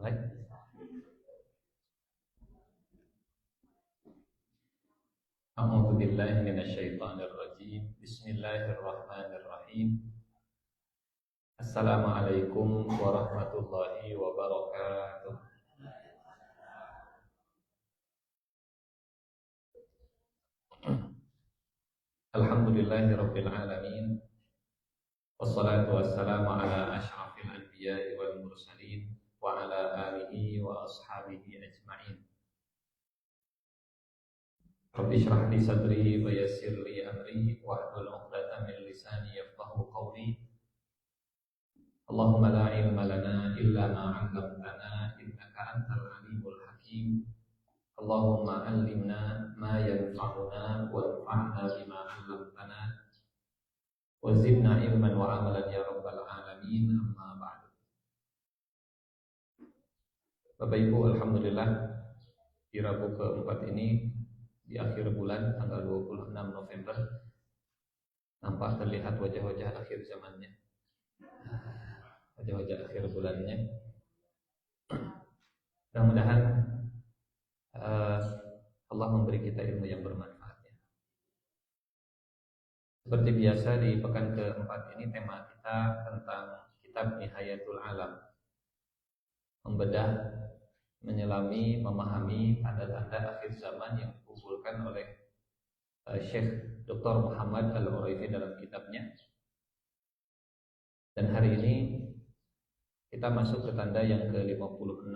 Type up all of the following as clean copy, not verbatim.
Baik. A'udzu billahi minasyaitonir rajim. Bismillahirrahmanirrahim. Assalamualaikum warahmatullahi wabarakatuh. Alhamdulillahirabbil alamin. Wassalatu wassalamu ala asyrafil anbiya'i wal mursalin wa ala alihi wa ashabihi ajma'in. Rabbi shrah li sadri wa yassir li amri wahlul 'uqdatam min lisani yafqahu qawli. Allahumma la ilma lana illa ma 'allamtana innaka antal alimul hakim. Allahumma 'allimna ma yanfa'una wanfa'na bima 'allamtana wa zidna ilman wa amalan ya rabbal alamin. Amma ba'du. Bapak Ibu, alhamdulillah di Rabu keempat ini di akhir bulan tanggal 26 November nampak terlihat wajah-wajah akhir zamannya, wajah-wajah akhir bulannya. Mudah-mudahan Allah memberi kita ilmu yang bermanfaat ya. Seperti biasa di pekan keempat ini tema kita tentang kitab Nihayatul Alam, membedah, menyelami, memahami tanda-tanda akhir zaman yang dikumpulkan oleh Syekh Dr. Muhammad Al-Uraifi dalam kitabnya. Dan hari ini kita masuk ke tanda yang ke-56.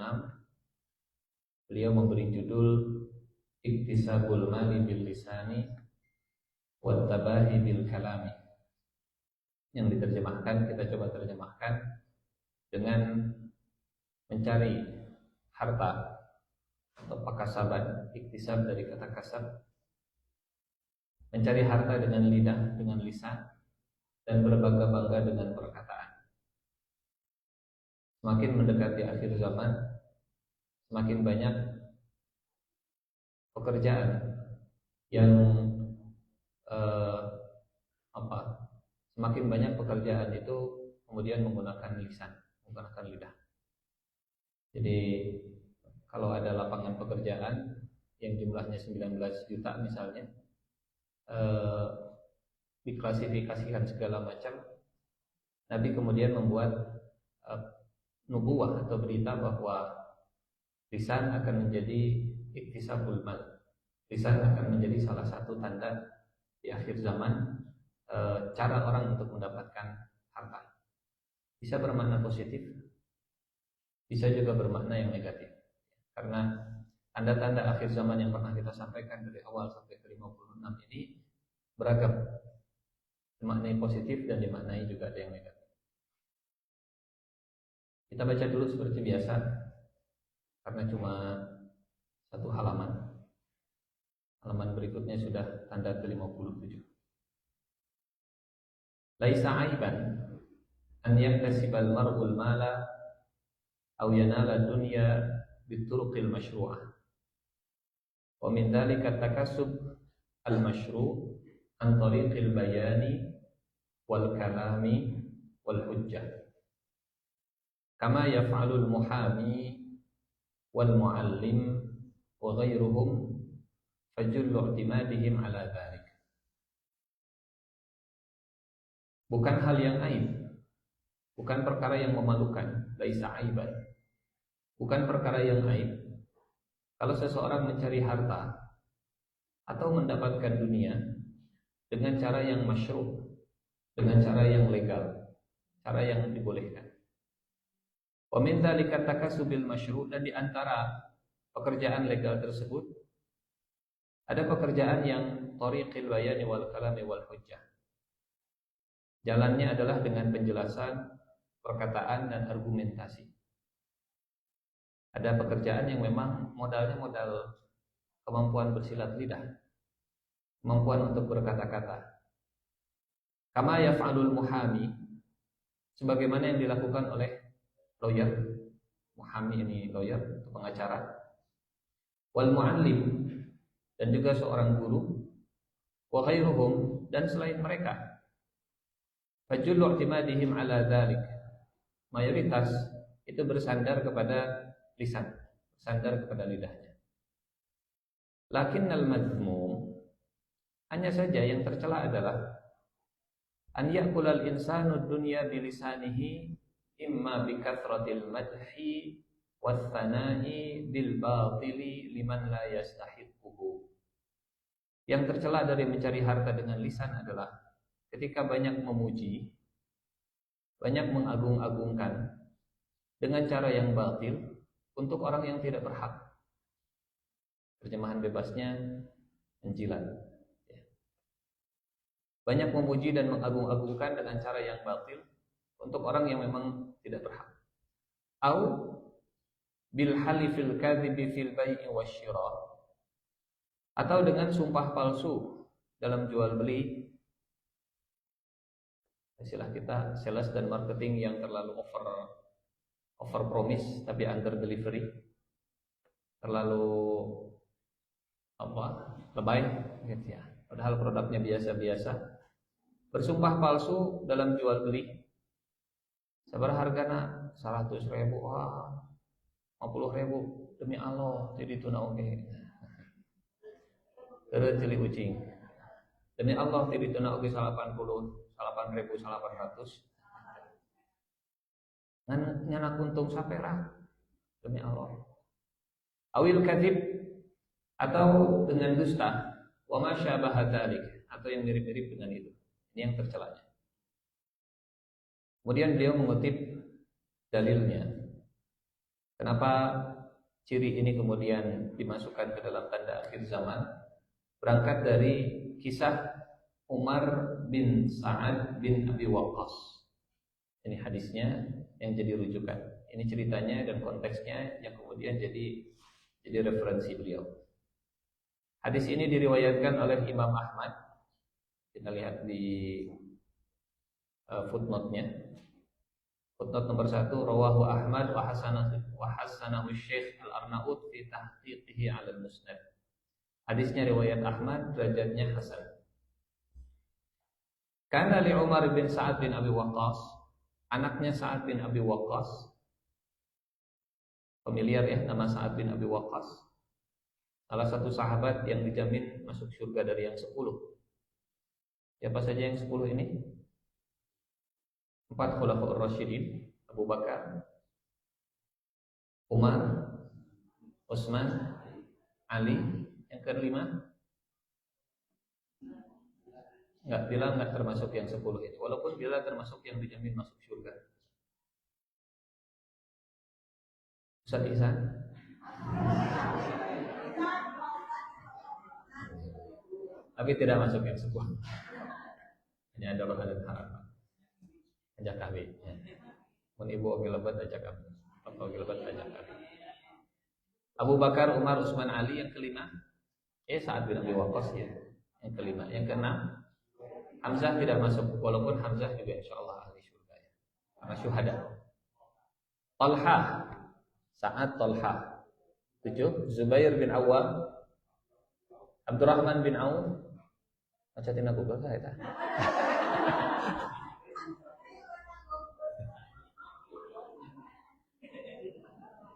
Beliau memberi judul Iktisabul Mali bil Lisani wat Tabahi bil Kalami, yang diterjemahkan, kita coba terjemahkan dengan mencari harta atau pakasaban. Iktisab dari kata kasab, mencari harta dengan lidah, dengan lisan, dan berbangga-bangga dengan perkataan. Semakin mendekati akhir zaman, semakin banyak pekerjaan yang semakin banyak pekerjaan itu kemudian menggunakan lisan, menggunakan lidah. Jadi kalau ada lapangan pekerjaan yang jumlahnya 19 juta misalnya, diklasifikasikan segala macam, Nabi kemudian membuat nubuwah atau berita bahwa lisan akan menjadi iktisabul mal. Lisan akan menjadi salah satu tanda di akhir zaman, cara orang untuk mendapatkan harta. Bisa bermakna positif, bisa juga bermakna yang negatif. Karena tanda-tanda akhir zaman yang pernah kita sampaikan dari awal sampai ke 56 ini beragam, dimaknai positif dan dimaknai juga ada yang negatif. Kita baca dulu seperti biasa, karena cuma satu halaman. Halaman berikutnya sudah tanda ke-57. Laisa aiban an yaktasibal mar'ul mala aw yanala dunya bituruqil masyru'ah. Wa min dzalika takassub al-masyru' an tariqil bayani wal kalami wal hujjah. Kama yaf'alul muhami wal muallim wa ghairuhum fajullu i'timadihim ala dzalik. Bukan hal yang aib, bukan perkara yang memalukan, laisa aiban. Bukan perkara yang aib kalau seseorang mencari harta atau mendapatkan dunia dengan cara yang masyru', dengan cara yang legal, cara yang dibolehkan. Wa min dzalika takasubil masyru', dan di antara pekerjaan legal tersebut ada pekerjaan yang tariqil bayani wal kalami wal hujjah. Jalannya adalah dengan penjelasan, perkataan, dan argumentasi. Ada pekerjaan yang memang modalnya modal kemampuan bersilat lidah, kemampuan untuk berkata-kata. Kama yaf'alul muhami, sebagaimana yang dilakukan oleh lawyer. Muhami ini lawyer, pengacara. Wal muallim, dan juga seorang guru. Wa ghairuhum, dan selain mereka. Fajullu i'timadihim ala dzalik, mayoritas itu bersandar kepada lisan, bersandar kepada lidahnya. Lakinnal madhmum, hanya saja yang tercela adalah an ya'kulal insanu dunya bilisanihi imma bikathratil madhi wathana'i bil batili liman la yastahiquhu. Yang tercela dari mencari harta dengan lisan adalah ketika banyak memuji, banyak mengagung-agungkan dengan cara yang batil untuk orang yang tidak berhak. Terjemahan bebasnya menjilat. Banyak memuji dan mengagung-agungkan dengan cara yang batil untuk orang yang memang tidak berhak. Au bil halifil kadhibi fil bai'i wasyira, atau dengan sumpah palsu dalam jual beli. Istilah kita sales dan marketing yang terlalu over promise tapi under delivery, terlalu lebay gitu ya, padahal produknya biasa-biasa. Bersumpah palsu dalam jual beli. Sabar hargana 100.000, 50.000 demi Allah jadi tuna oke. Terus cili ucing. Demi Allah jadi tuna oke 8.800. Nyanak untung sapera demi Allah. Awil kadzib, atau dengan dusta, wa ma syabaha dzalik, atau yang mirip-mirip dengan itu. Ini yang tercelanya. Kemudian beliau mengutip dalilnya. Kenapa ciri ini kemudian dimasukkan ke dalam tanda akhir zaman? Berangkat dari kisah Umar bin Sa'ad bin Abi Waqqas. Ini hadisnya yang jadi rujukan. Ini ceritanya dan konteksnya yang kemudian jadi referensi beliau. Hadis ini diriwayatkan oleh Imam Ahmad. Kita lihat di footnote-nya. Footnote nomor 1, rawahu Ahmad wa hasanahu Syekh Al-Arnaud fi tahqiqihi 'ala al-Musnad. Hadisnya riwayat Ahmad, derajatnya hasan. Kana li Umar bin Sa'ad bin Abi Waqqas, anaknya Sa'ad bin Abi Waqqas. Familiar ya nama Sa'ad bin Abi Waqqas. Salah satu sahabat yang dijamin masuk surga dari yang 10. Siapa saja yang 10 ini? 4 khulafaur rasyidin, Abu Bakar, Umar, Utsman, Ali. Yang kelima? Bilal enggak termasuk yang 10 ini. Walaupun Bilal termasuk yang dijamin masuk surga. Ustaz Ihsan? Tapi tidak masuk yang 10. Ini ada harapan. Ajak kami. Mun ibu oke lebat ajak kami. Bapak oke lebat ajak kami. Abu Bakar, Umar, Utsman, Ali yang kelima. Sa'ad bin Abi Waqqas ya. Yang kelima. Yang keenam, Hamzah tidak masuk. Walaupun Hamzah juga insyaallah ahli surga ya. Karena syuhada. Talha, Sa'ad Talha. 7. Zubair bin Awwam, Abdurrahman bin Auf. Macatin aku baca eta.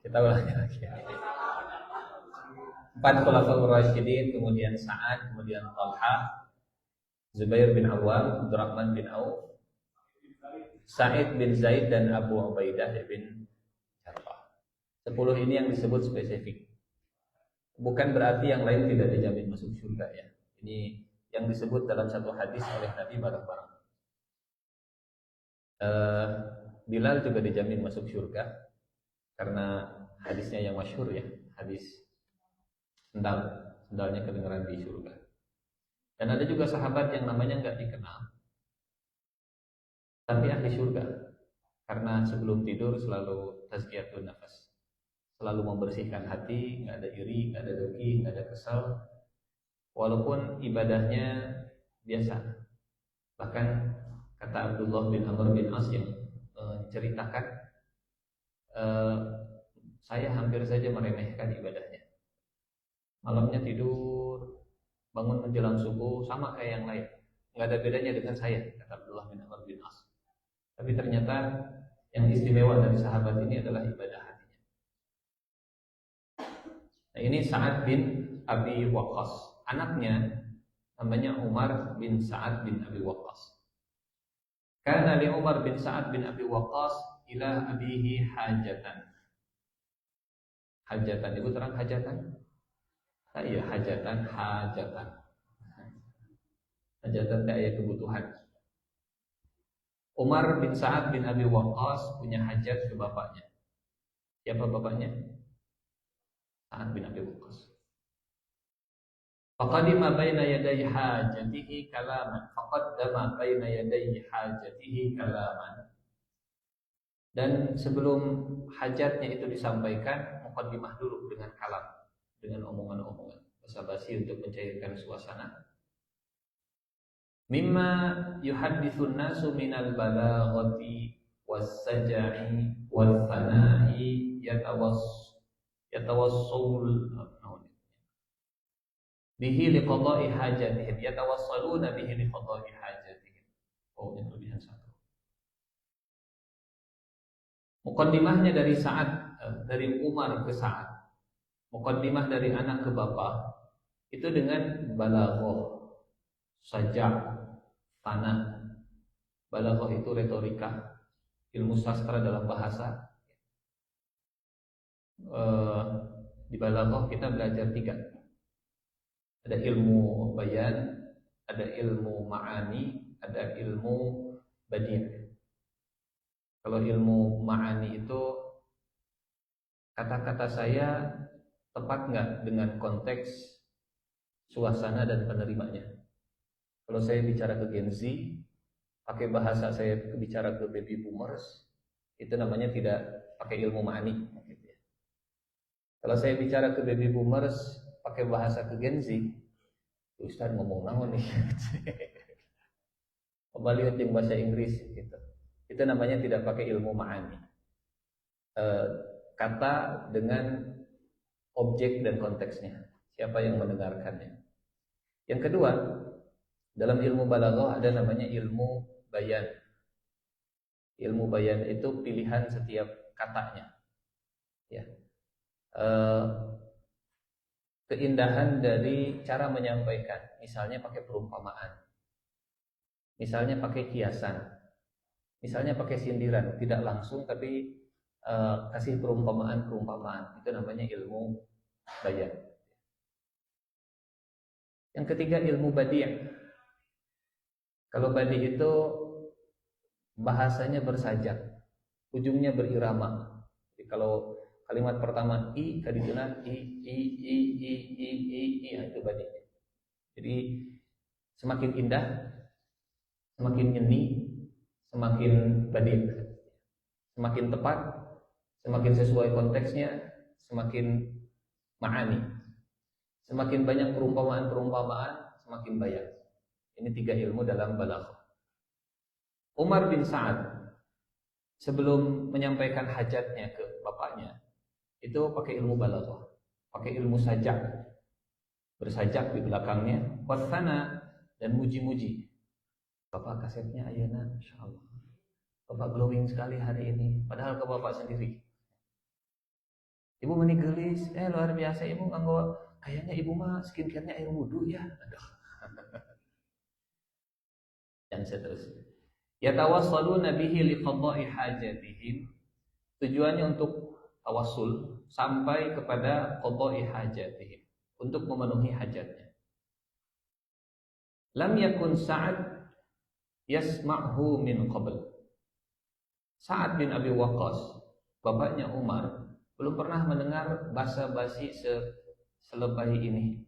Kita ulangi lagi. 4 khulafaur rasyidin, kemudian Sa'ad, kemudian Talha, Zubair bin Awwam, Abdurrahman bin Auf, Sa'id bin Zaid dan Abu Ubaidah bin Jarrah. 10 ini yang disebut spesifik. Bukan berarti yang lain tidak dijamin masuk surga ya. Ini yang disebut dalam satu hadis oleh Nabi bareng-bareng. Bilal juga dijamin masuk surga karena hadisnya yang masyhur ya, hadis sendalnya kedengaran di surga. Dan ada juga sahabat yang namanya nggak dikenal, tapi ahli surga karena sebelum tidur selalu tazkiyatun nafas, selalu membersihkan hati, nggak ada iri, nggak ada dengki, nggak ada kesal, walaupun ibadahnya biasa. Bahkan kata Abdullah bin Amr bin As yang menceritakan, saya hampir saja meremehkan ibadahnya. Malamnya tidur, bangun menjelang subuh sama kayak yang lain, nggak ada bedanya dengan saya, kata Abdullah bin Amr bin As. Tapi ternyata yang istimewa dari sahabat ini adalah ibadah hatinya. Nah, ini Sa'ad bin Abi Waqqas. Anaknya namanya Umar bin Sa'ad bin Abi Waqqas. Kana li Umar bin Sa'ad bin Abi Waqqas ila abihi hajatan. Hajatan itu terang hajatan? Ah, iya, hajatan. Hajatan itu ayat kebutuhan. Umar bin Sa'ad bin Abi Waqqas punya hajat ke bapaknya. Siapa bapaknya? Sa'ad bin Abi Waqqas. Faqadima baina yaday hajatihi kalaman. Faqaddama baina yaday hajatihi kalaman. Dan sebelum hajatnya itu disampaikan, muqaddimah dulu dengan kalam, dengan omongan-omongan basa-basi untuk mencairkan suasana. Mimma yuhadditsun nasu minal balaghati was-saj'i wal fana'i yatawassul bihi liqada'i hajatihim, yatawassaluna bihi liqada'i hajatihim. Oh, ini kelebihan satu. Muqaddimahnya dari Sa'ad, dari Umar ke Sa'ad. Muqaddimah dari anak ke bapak itu dengan balaghah, saja', fana. Balaghah itu retorika, ilmu sastra dalam bahasa. Di balaghah kita belajar 3. Ada ilmu bayan, ada ilmu ma'ani, ada ilmu badi'. Kalau ilmu ma'ani itu kata-kata saya tepat nggak dengan konteks suasana dan penerimanya. Kalau saya bicara ke Gen Z, pakai bahasa saya bicara ke baby boomers, itu namanya tidak pakai ilmu ma'ani. Kalau saya bicara ke baby boomers, pakai bahasa ke Gen Z, Ustaz ngomong naon nih. Kembali ke bahasa Inggris gitu. Itu namanya tidak pakai ilmu ma'ani. Kata dengan objek dan konteksnya. Siapa yang mendengarkannya. Yang kedua, dalam ilmu balaghah ada namanya ilmu bayan. Ilmu bayan itu pilihan setiap katanya. Ya. Keindahan dari cara menyampaikan. Misalnya pakai perumpamaan. Misalnya pakai kiasan. Misalnya pakai sindiran, tidak langsung tapi kasih perumpamaan. Itu namanya ilmu bayan. Yang ketiga ilmu badi'. Kalau badi' itu bahasanya bersajak, ujungnya berirama. Jadi kalau kalimat pertama i kaditunan i itu badi'. Jadi semakin indah, semakin nyeni, semakin badi', semakin tepat, semakin sesuai konteksnya, semakin ma'ani. Semakin banyak perumpamaan, semakin bayan. Ini 3 ilmu dalam balaghah. Umar bin Sa'ad sebelum menyampaikan hajatnya ke bapaknya, itu pakai ilmu balaghah, pakai ilmu sajak, bersajak di belakangnya, wasana dan muji-muji. Bapak kasetnya ayeuna, insyaallah. Bapak glowing sekali hari ini, padahal ke bapak sendiri. Ibu meni geulis, luar biasa ibu nganggo, kayaknya ibu mah skincare-nya air wudu ya. Aduh. Dan seterusnya. Yatawassaluna bihi liqada'i hajatihim. Tujuannya untuk tawassul sampai kepada qada'i hajatihim, untuk memenuhi hajatnya. Lam yakun Sa'ad yasma'hu min qabl. Sa'ad bin Abi Waqqas, bapaknya Umar, belum pernah mendengar basa-basi selebay ini.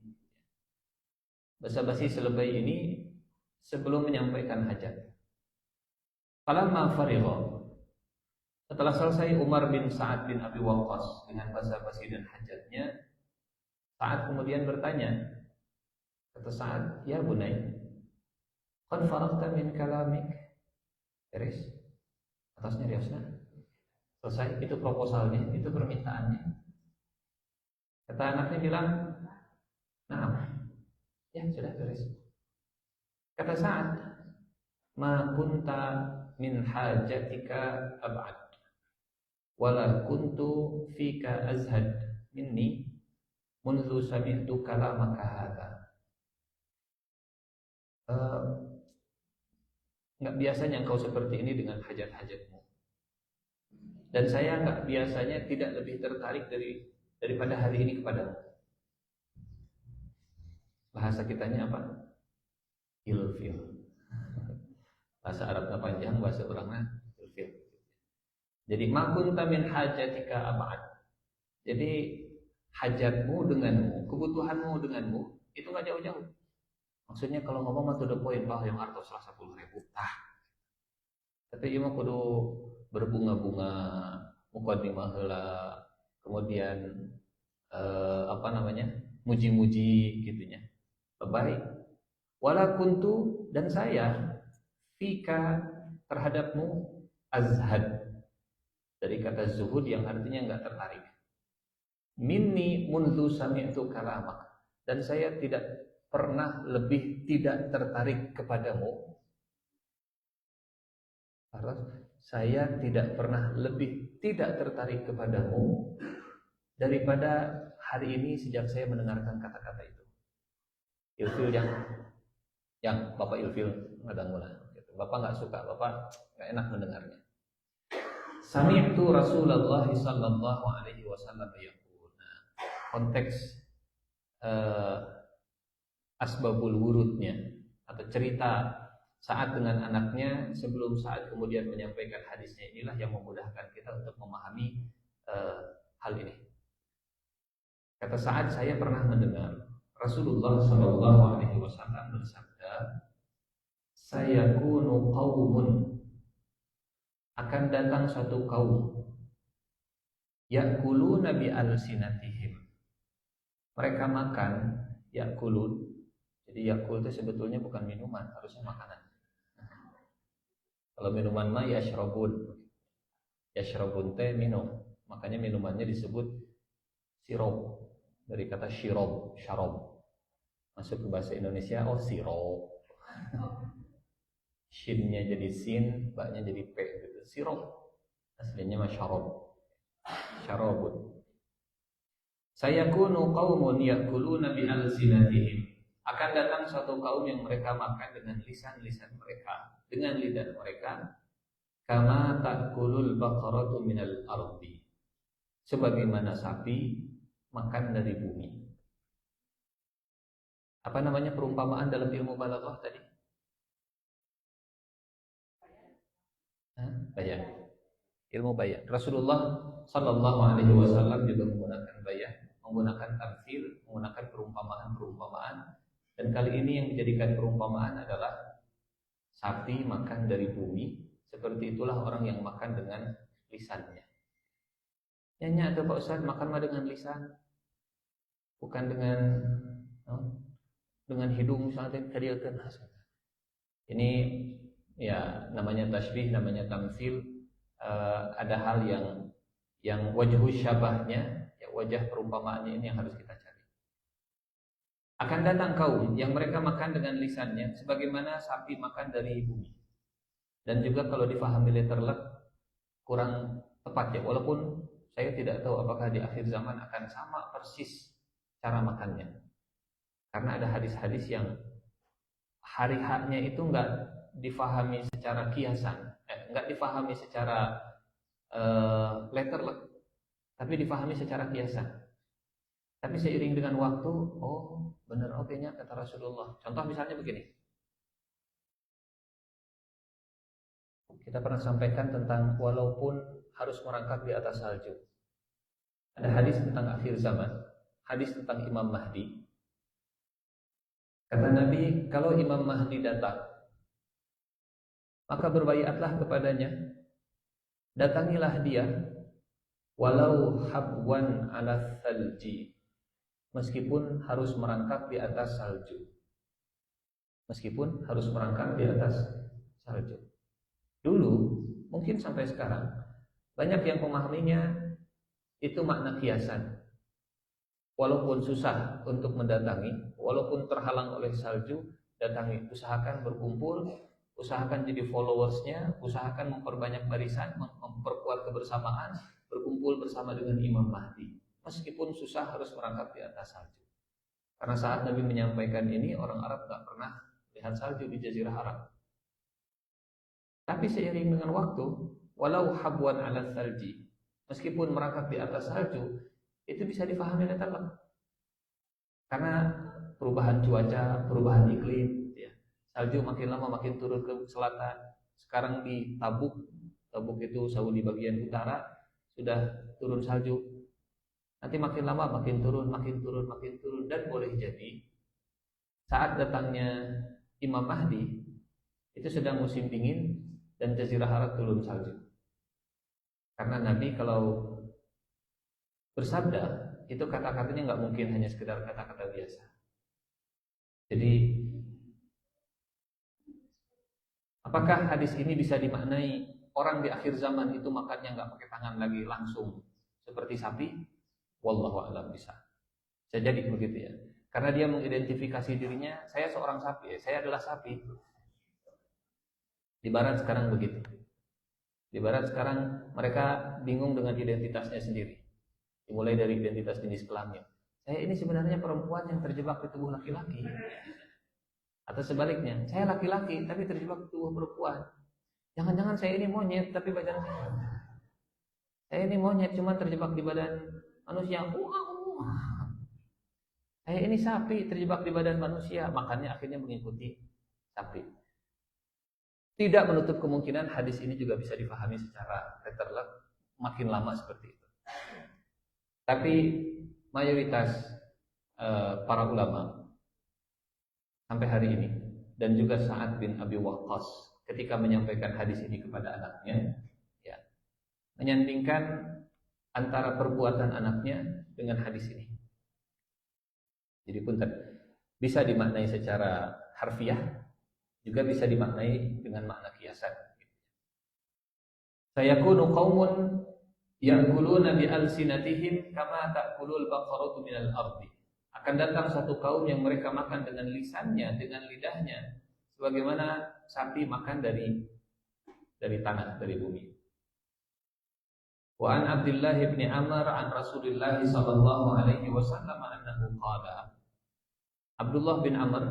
Basa-basi selebay ini sebelum menyampaikan hajat. Falamma farigha, setelah selesai Umar bin Sa'ad bin Abi Waqqas dengan basa-basi dan hajatnya, Sa'ad kemudian bertanya. Kata Sa'ad, "Ya bunai, qad faragta min kalamik." Beres? Atasnya riasna. Selesai, itu proposalnya, itu permintaannya. Kata anaknya bilang, "Nah, ya sudah beres." Kata Sa'ad, "Ma kunta min hajatika ab'ad, wala kuntu fika azhad minni, mundu sami'tu kalamaka hadza. Enggak biasanya engkau seperti ini dengan hajat-hajatmu. Dan saya enggak biasanya tidak lebih tertarik daripada hari ini kepadamu. Bahasa kitanya apa? Ilfil. Bahasa Arabnya panjang, bahasa orangnya ilfil. Jadi ma kunta min hajatika ab'ad. Jadi hajatmu denganmu, kebutuhanmu denganmu itu nggak jauh-jauh. Maksudnya kalau ngomong mah to the point, bah yang artos lah 10.000. Tapi ieu mah kudu berbunga-bunga, muqaddimah heula, kemudian muji-muji gitunya. Baik. Wala kuntu, dan saya fika terhadapmu azhad, dari kata zuhud yang artinya enggak tertarik. Minni mundu sami'tu kalamak, dan saya tidak pernah lebih tidak tertarik kepadamu. Saya tidak pernah lebih tidak tertarik kepadamu daripada hari ini sejak saya mendengarkan kata-kata itu. Ilfil yang Bapak ilfil ngadangula. Bapak nggak suka, Bapak nggak enak mendengarnya. Sami'tu Rasulullah sallallahu alaihi wasallam yaqul. Konteks asbabul wurudnya atau cerita saat dengan anaknya sebelum saat kemudian menyampaikan hadisnya inilah yang memudahkan kita untuk memahami hal ini. Kata Sa'ad, saya pernah mendengar Rasulullah sallallahu alaihi wasallam bersabda, sayakunu qaumun, akan datang satu kaum, yakuluna bi alsinatihim, mereka makan, yakulun. Jadi yakul itu sebetulnya bukan minuman, harusnya makanan. Kalau minuman mah yashrabun. Yashrabun teh minum, makanya minumannya disebut sirup, dari kata syirab, syarab. Masuk ke bahasa Indonesia, oh sirup. Shinnya jadi sin, baknya jadi p gitu. Sirup. Aslinya mah syarab. Syarabun. Sayakunu qaumun yakuluna bi alsinatihim. Akan datang suatu kaum yang mereka makan dengan lisan-lisan mereka, dengan lidah mereka. Kama ta'kulul baqaratu minal ardi, sebagaimana sapi makan dari bumi. Apa namanya perumpamaan dalam ilmu balaghah tadi? Bayan. Ilmu bayan. Rasulullah sallallahu alaihi wasallam juga menggunakan bayan, menggunakan tamtsil, menggunakan perumpamaan-perumpamaan. Dan kali ini yang dijadikan perumpamaan adalah sapi makan dari bumi. Seperti itulah orang yang makan dengan lisannya. Nyanyi atau Pak Ustaz, makan mah dengan lisan, bukan dengan hidung misalnya tadi. Ini ya namanya tasbih, namanya tamtsil. Ada hal yang wajhu syabahnya, ya, wajah perumpamaannya ini yang harus kita cari. Akan datang kaum yang mereka makan dengan lisannya sebagaimana sapi makan dari bumi. Dan juga kalau difahami letterlet kurang tepat ya, walaupun saya tidak tahu apakah di akhir zaman akan sama persis cara makannya. Karena ada hadis-hadis yang hari haknya itu enggak difahami secara kiasan, enggak difahami secara letterlet, tapi difahami secara kiasan. Tapi seiring dengan waktu, oh benar, nya kata Rasulullah. Contoh misalnya begini. Kita pernah sampaikan tentang walaupun harus merangkak di atas salju. Ada hadis tentang akhir zaman, hadis tentang Imam Mahdi. Kata Nabi, kalau Imam Mahdi datang, maka berbaiatlah kepadanya. Datangilah dia, walau habwan ala thalji, meskipun harus merangkak di atas salju. Meskipun harus merangkak di atas salju. Dulu, mungkin sampai sekarang, banyak yang memahaminya itu makna kiasan. Walaupun susah untuk mendatangi, walaupun terhalang oleh salju, datangi. Usahakan berkumpul, usahakan jadi followersnya, usahakan memperbanyak barisan, memperkuat kebersamaan, berkumpul bersama dengan Imam Mahdi. meskipun susah harus merangkak di atas salju. Karena saat Nabi menyampaikan ini, orang Arab gak pernah lihat salju di Jazirah Arab. Tapi seiring dengan waktu, walau habwan ala salji, meskipun merangkak di atas salju, itu bisa difahami oleh talak. Karena perubahan cuaca, perubahan iklim, ya. Salju makin lama makin turun ke selatan. Sekarang di Tabuk, Tabuk itu Saudi bagian utara, sudah turun salju. Nanti makin lama makin turun, makin turun, makin turun. Dan boleh jadi saat datangnya Imam Mahdi, itu sedang musim dingin dan Jazirah Arab turun salju. Karena Nabi kalau bersabda, itu kata-katanya nggak mungkin hanya sekedar kata-kata biasa. Jadi, apakah hadis ini bisa dimaknai orang di akhir zaman itu makannya nggak pakai tangan lagi, langsung seperti sapi? Wallahu a'lam bisa. Bisa jadi begitu ya. Karena dia mengidentifikasi dirinya, saya seorang sapi, saya adalah sapi. Di barat sekarang begitu. Di barat sekarang mereka bingung dengan identitasnya sendiri. Dimulai dari identitas jenis kelamin. Saya ini sebenarnya perempuan yang terjebak di tubuh laki-laki. Atau sebaliknya, saya laki-laki tapi terjebak di tubuh perempuan. Jangan-jangan saya ini monyet tapi badan saya ini monyet cuma terjebak di badan manusia. Saya ini sapi terjebak di badan manusia, makanya akhirnya mengikuti sapi. Tidak menutup kemungkinan hadis ini juga bisa difahami secara literal makin lama seperti itu. Tapi mayoritas para ulama sampai hari ini dan juga Sa'ad bin Abi Waqqas ketika menyampaikan hadis ini kepada anaknya, ya, menyandingkan antara perbuatan anaknya dengan hadis ini. Jadi punten, bisa dimaknai secara harfiah, juga bisa dimaknai dengan makna kiasan. Sayakunu qaumun ya'kuluna bi alsinatihim kama ta'kulul baqaratu minal ardi. Akan datang satu kaum yang mereka makan dengan lisannya, dengan lidahnya, sebagaimana sapi makan dari tanah, dari bumi. Wa an Abdullah bin Amr an Rasulillah sallallahu alaihi wasallam annahu qala. Abdullah bin Amr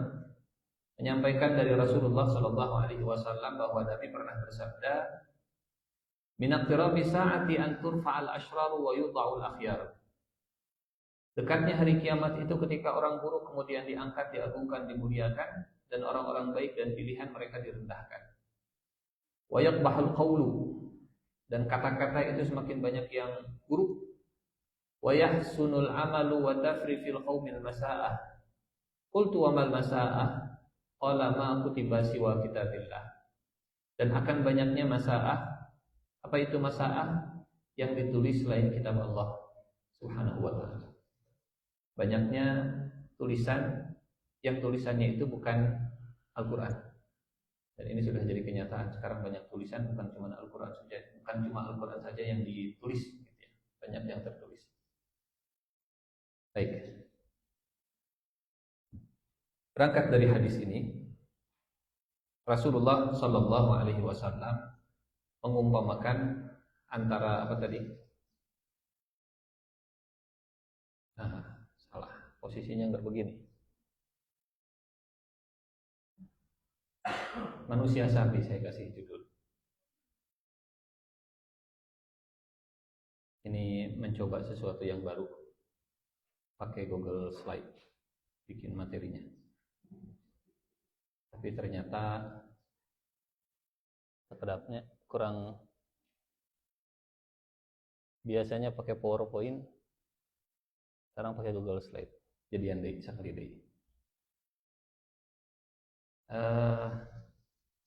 menyampaikan dari Rasulullah sallallahu alaihi wasallam bahwa Nabi pernah bersabda, min aqtirabi sa'ati an turfa'al ashraru wa yudha'ul akhyar. Dekatnya hari kiamat itu ketika orang buruk kemudian diangkat, diagungkan, dimuliakan, dan orang-orang baik dan pilihan mereka direndahkan. Wa yaqbahul qawlu, dan kata-kata itu semakin banyak yang buruk. Wa yahsunul amalu wa tafri fil qaumil masa'ah. Qultu wa mal masa'ah? Qala ma kutiba siwa kitabillah. Dan akan banyaknya masa'ah. Apa itu masa'ah? Yang ditulis selain kitab Allah Subhanahu wa ta'ala. Banyaknya tulisan yang tulisannya itu bukan Al-Quran. Dan ini sudah jadi kenyataan. Sekarang banyak tulisan bukan cuma Al-Quran saja, bukan cuma Al-Quran saja yang ditulis, gitu ya. Banyak yang tertulis. Baik. Berangkat dari hadis ini, Rasulullah Shallallahu Alaihi Wasallam mengumpamakan antara apa tadi? Salah, posisinya nggak begini. Manusia sapi saya kasih judul. Ini mencoba sesuatu yang baru. Pakai Google Slide, bikin materinya. Tapi ternyata sekedapnya kurang. Biasanya pakai PowerPoint, sekarang pakai Google Slide. Jadian deh, sekali deh.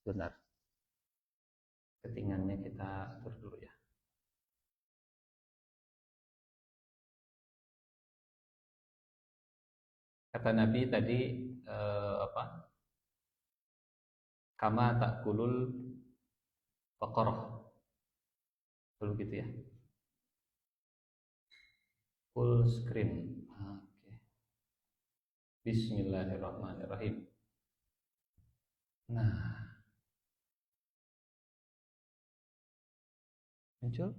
Benar. Ketinggannya kita atur dulu ya. Kata Nabi tadi kama ta'kulul baqarah. Betul gitu ya. Full screen. Oke. Bismillahirrahmanirrahim. Nah. Muncul?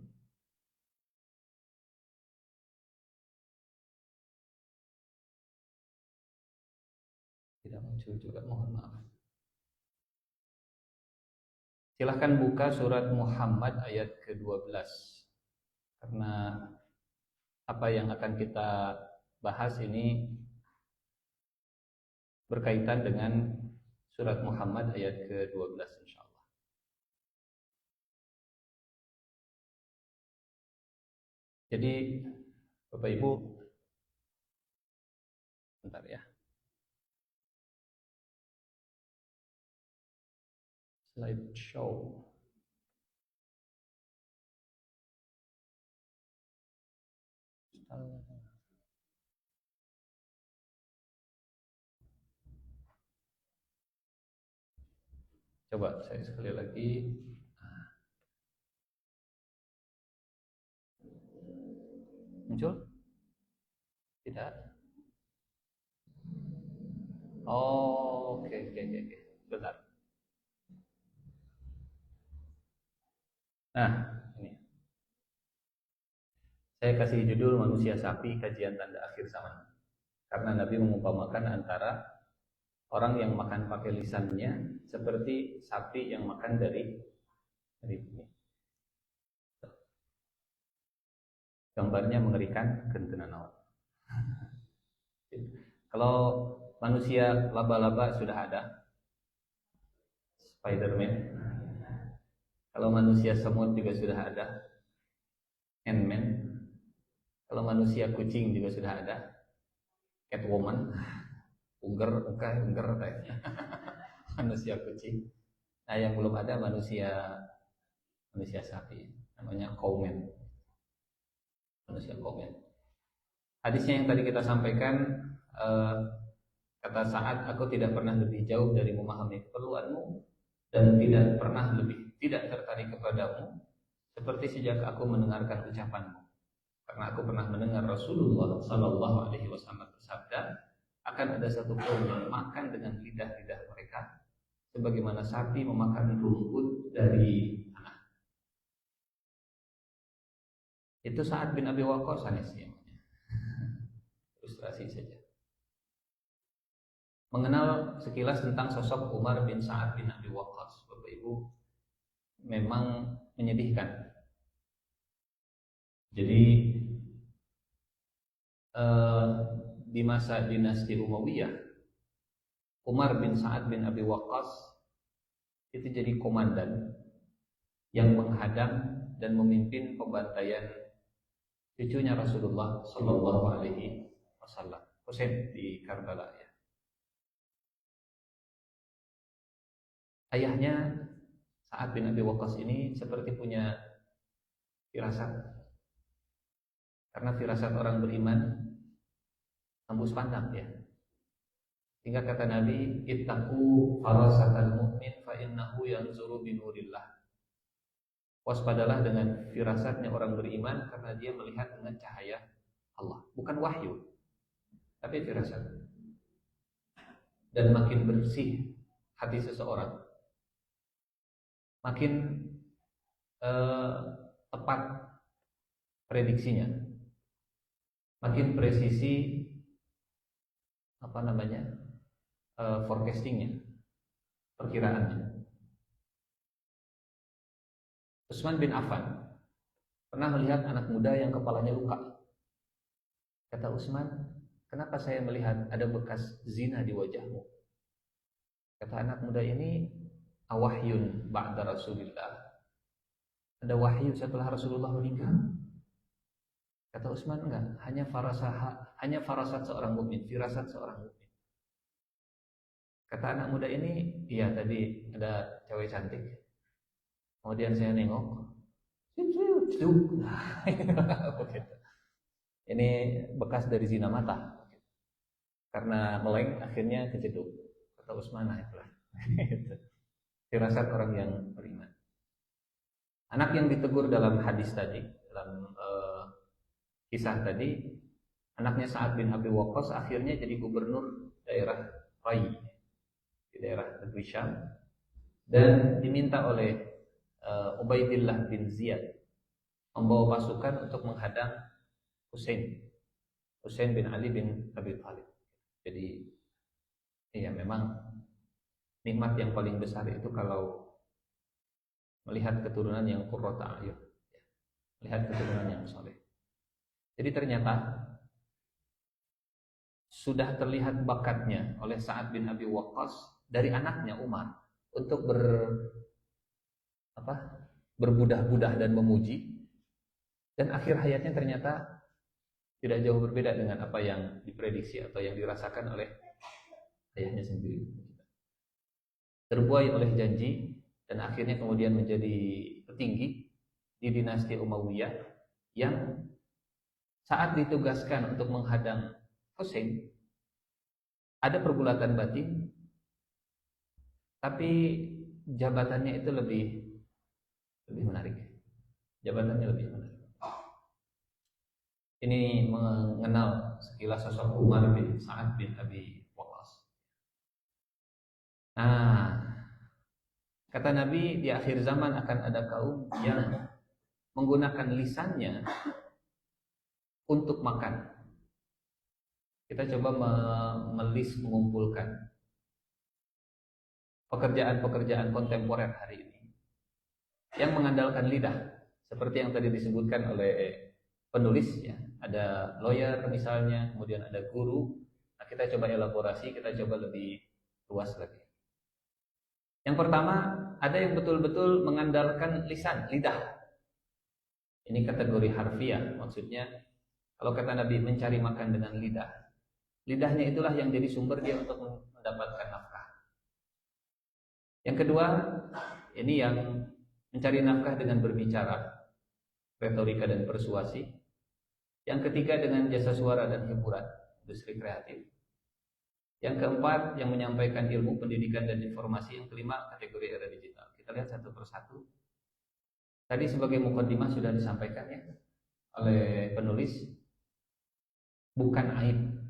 muncul juga, mohon maaf. Silahkan buka surat Muhammad ayat ke-12. Karena apa yang akan kita bahas ini berkaitan dengan surat Muhammad ayat ke-12 insyaallah. Jadi Bapak Ibu, bentar ya. Slideshow. Coba saya sekali lagi. Muncul? Tidak. Oh, oke. Bentar. Nah, ini. Saya kasih judul Manusia Sapi Kajian Tanda Akhir Zaman. Karena Nabi mengumpamakan antara orang yang makan pakai lisannya seperti sapi yang makan dari ini. Gambarnya mengerikan, gentenan awal. Kalau manusia laba-laba sudah ada, Spiderman. Kalau manusia semut juga sudah ada, Ant-Man. Kalau manusia kucing juga sudah ada, Catwoman. Ungger. Manusia kucing. Nah, yang belum ada manusia sapi, namanya Cowman. Manusia Cowman. Hadisnya yang tadi kita sampaikan, kata Sa'ad, aku tidak pernah lebih jauh dari memahami keperluanmu dan tidak pernah lebih tidak tertarik kepadamu seperti sejak aku mendengarkan ucapanmu. Karena aku pernah mendengar Rasulullah Sallallahu Alaihi Wasallam bersabda, akan ada satu kaum yang makan dengan lidah-lidah mereka, sebagaimana sapi memakan rumput dari tanah. Itu Sa'ad bin Abi Waqqas namanya. Ilustrasi saja. Mengenal sekilas tentang sosok Umar bin Sa'ad bin Abi Waqqas, Bapak Ibu, memang menyedihkan. Jadi di masa dinasti Umayyah, Umar bin Sa'ad bin Abi Waqqas itu jadi komandan yang menghadang dan memimpin pembantaian cucunya Rasulullah Shallallahu Alaihi Wasallam, Husain di Karbala. Ya. Ayahnya Sa'ad bin Abi Waqqas ini seperti punya firasat. Karena firasat orang beriman tembus pandang ya. Hingga kata Nabi, ittaqu farasatal mu'min fa innahu yanzuru binurillah. Waspadalah dengan firasatnya orang beriman karena dia melihat dengan cahaya Allah, bukan wahyu, tapi firasat. Dan makin bersih hati seseorang, makin tepat prediksinya, makin presisi forecastingnya, perkiraannya. Utsman bin Affan pernah melihat anak muda yang kepalanya luka. Kata Utsman, kenapa saya melihat ada bekas zina di wajahmu? Kata anak muda ini, awahyun ba'da Rasulillah. Ada wahyu setelah Rasulullah meninggal? Kata Utsman, enggak, hanya farasat seorang mukmin, firasat seorang mukmin. Kata anak muda ini, iya tadi ada cewek cantik. Kemudian saya nengok, ini bekas dari zina mata. Karena meleng akhirnya kejeduk. Kata Utsman, nah itulah. Firasat orang yang beriman. Anak yang ditegur dalam hadis tadi, dalam kisah tadi, anaknya Sa'ad bin Abi Waqqas akhirnya jadi gubernur daerah Rai, di daerah negeri Syam, dan diminta oleh Ubaidillah bin Ziyad membawa pasukan untuk menghadang Husain bin Ali bin Abi Thalib. Jadi Iya, memang nikmat yang paling besar itu kalau melihat keturunan yang qurrata ayun, melihat keturunan yang soleh. Jadi ternyata sudah terlihat bakatnya oleh Sa'ad bin Abi Waqqas dari anaknya Umar untuk berbudah-budah dan memuji, dan akhir hayatnya ternyata tidak jauh berbeda dengan apa yang diprediksi atau yang dirasakan oleh ayahnya sendiri. Terbuai oleh janji dan akhirnya kemudian menjadi petinggi di dinasti Umayyah yang saat ditugaskan untuk menghadang Hussein ada pergulatan batin, tapi jabatannya itu lebih menarik. Jabatannya lebih menarik. Ini mengenal sekilas sosok Umar bin Sa'ad bin Abi Waqqas. Nah, kata Nabi, di akhir zaman akan ada kaum yang menggunakan lisannya untuk makan. Kita coba mengumpulkan pekerjaan-pekerjaan kontemporer hari ini yang mengandalkan lidah, seperti yang tadi disebutkan oleh penulis ya. Ada lawyer misalnya, kemudian ada guru. Nah, kita coba elaborasi, kita coba lebih luas lagi. Yang pertama, ada yang betul-betul mengandalkan lisan, lidah. Ini kategori harfiah, maksudnya kalau kata Nabi, mencari makan dengan lidah. Lidahnya itulah yang jadi sumber dia untuk mendapatkan nafkah. Yang kedua, ini yang mencari nafkah dengan berbicara, retorika dan persuasi. Yang ketiga dengan jasa suara dan hiburan, industri kreatif. Yang keempat yang menyampaikan ilmu, pendidikan dan informasi. Yang kelima kategori era digital. Kita lihat satu persatu. Tadi sebagai mukaddimah sudah disampaikan ya oleh penulis, bukan aib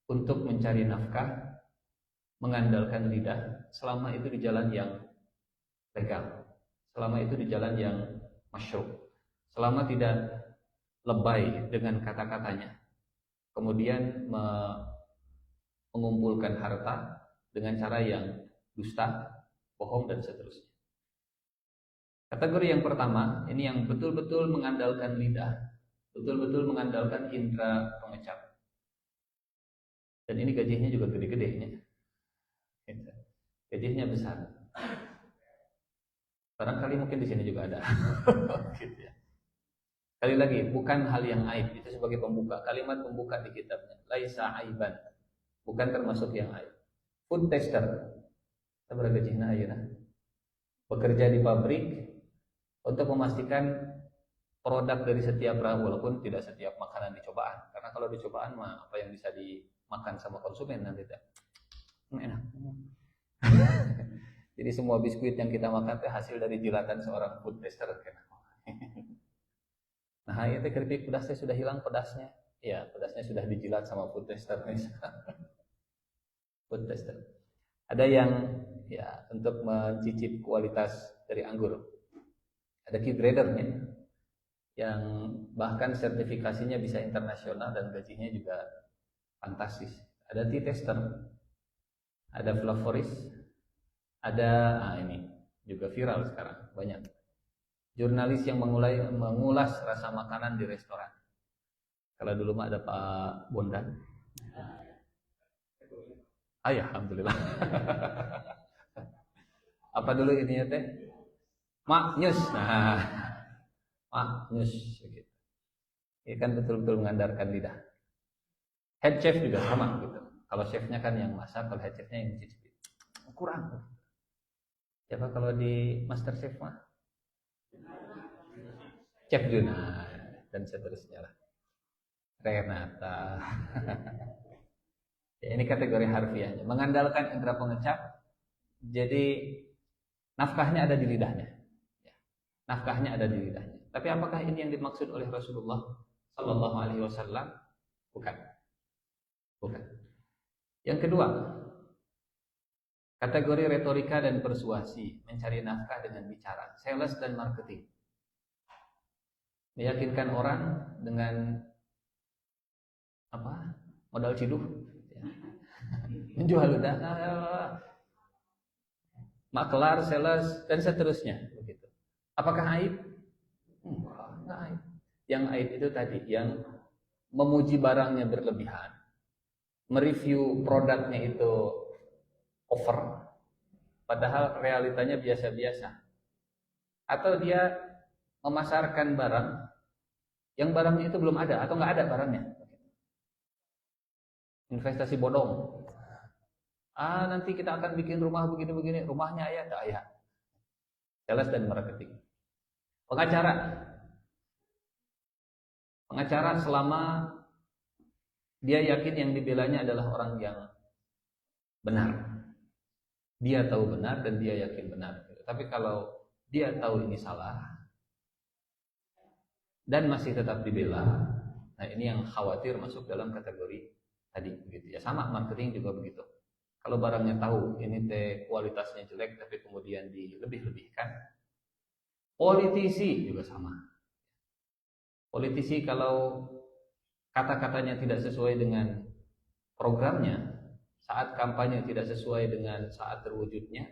untuk mencari nafkah mengandalkan lidah selama itu di jalan yang legal, selama itu di jalan yang masyru', selama tidak lebay dengan kata-katanya, kemudian mengumpulkan harta dengan cara yang dusta, bohong dan seterusnya. Kategori yang pertama, ini yang betul-betul mengandalkan lidah, betul-betul mengandalkan indera pengecap. Dan ini gajinya juga gede-gede, gajinya besar. Barangkali mungkin di sini juga ada. Gitu ya. Sekali lagi, bukan hal yang aib, itu sebagai pembuka, kalimat pembuka di kitabnya. Laisa aiban, bukan termasuk yang aib. Food tester, sabar gajinya ayeuna. Bekerja di pabrik untuk memastikan produk dari setiap walaupun tidak setiap makanan dicobaan. Karena kalau dicobaan mah apa yang bisa dimakan sama konsumen nanti tidak enak. Jadi semua biskuit yang kita makan itu hasil dari jilatan seorang food tester. Nah, itu keripik pedasnya sudah hilang pedasnya. Ya, pedasnya sudah dijilat sama food tester. Food tester. Ada yang ya untuk mencicip kualitas dari anggur. Ada key gradernya yang bahkan sertifikasinya bisa internasional dan gajinya juga fantastis. Ada tea tester, ada flavoris, ada ini juga viral sekarang banyak. Jurnalis yang mengulas rasa makanan di restoran. Kalau dulu mah ada Pak Bondan. Ya, alhamdulillah. Apa dulu ininya teh? Mak News. Nah, Mak News gitu. Ini kan betul-betul mengandalkan lidah. Head chef juga sama gitu. Kalau chefnya kan yang masak, kalau head chefnya yang mencicipi. Kurang. Siapa kalau di master chef mah? Chef Juna dan seterusnya lah. Renata. Ya, ini kategori harfiahnya. Mengandalkan indera pengecap, jadi nafkahnya ada di lidahnya. Ya, nafkahnya ada di lidahnya. Tapi apakah ini yang dimaksud oleh Rasulullah Sallallahu Alaihi Wasallam? Bukan. Bukan. Yang kedua, kategori retorika dan persuasi, mencari nafkah dengan bicara, sales dan marketing. Meyakinkan orang dengan modal ciduh, menjual udah, maklar, sales, dan seterusnya begitu. Apakah aib? Enggak aib. Yang aib itu tadi, yang memuji barangnya berlebihan, mereview produknya itu over, padahal realitanya biasa-biasa. Atau dia memasarkan barang yang barangnya itu belum ada atau nggak ada barangnya. Investasi bodong. Nanti kita akan bikin rumah begini-begini, rumahnya ayah tak ayah. Sales dan marketing. Pengacara selama dia yakin yang dibelanya adalah orang yang benar. Dia tahu benar dan dia yakin benar. Tapi kalau dia tahu ini salah dan masih tetap dibela, nah ini yang khawatir masuk dalam kategori tadi begitu ya. Sama marketing juga begitu. Kalau barangnya tahu ini kualitasnya jelek tapi kemudian dilebih-lebihkan. Politisi juga sama. Politisi kalau kata-katanya tidak sesuai dengan programnya, saat kampanye tidak sesuai dengan saat terwujudnya,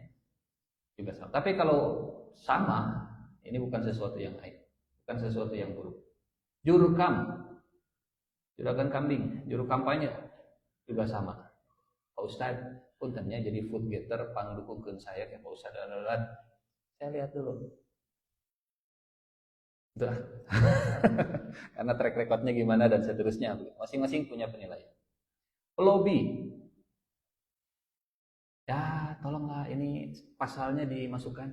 juga sama. Tapi kalau sama, ini bukan sesuatu yang aib, bukan sesuatu yang buruk. Juragan kambing, juru kampanye juga sama. Pak Ustadz, puntennya jadi food getter, pangdukungkeun saya kayak Pak Ustadz. Saya lihat dulu. Karena track recordnya gimana dan seterusnya, masing-masing punya penilaian. Pelobi, ya tolonglah ini pasalnya dimasukkan.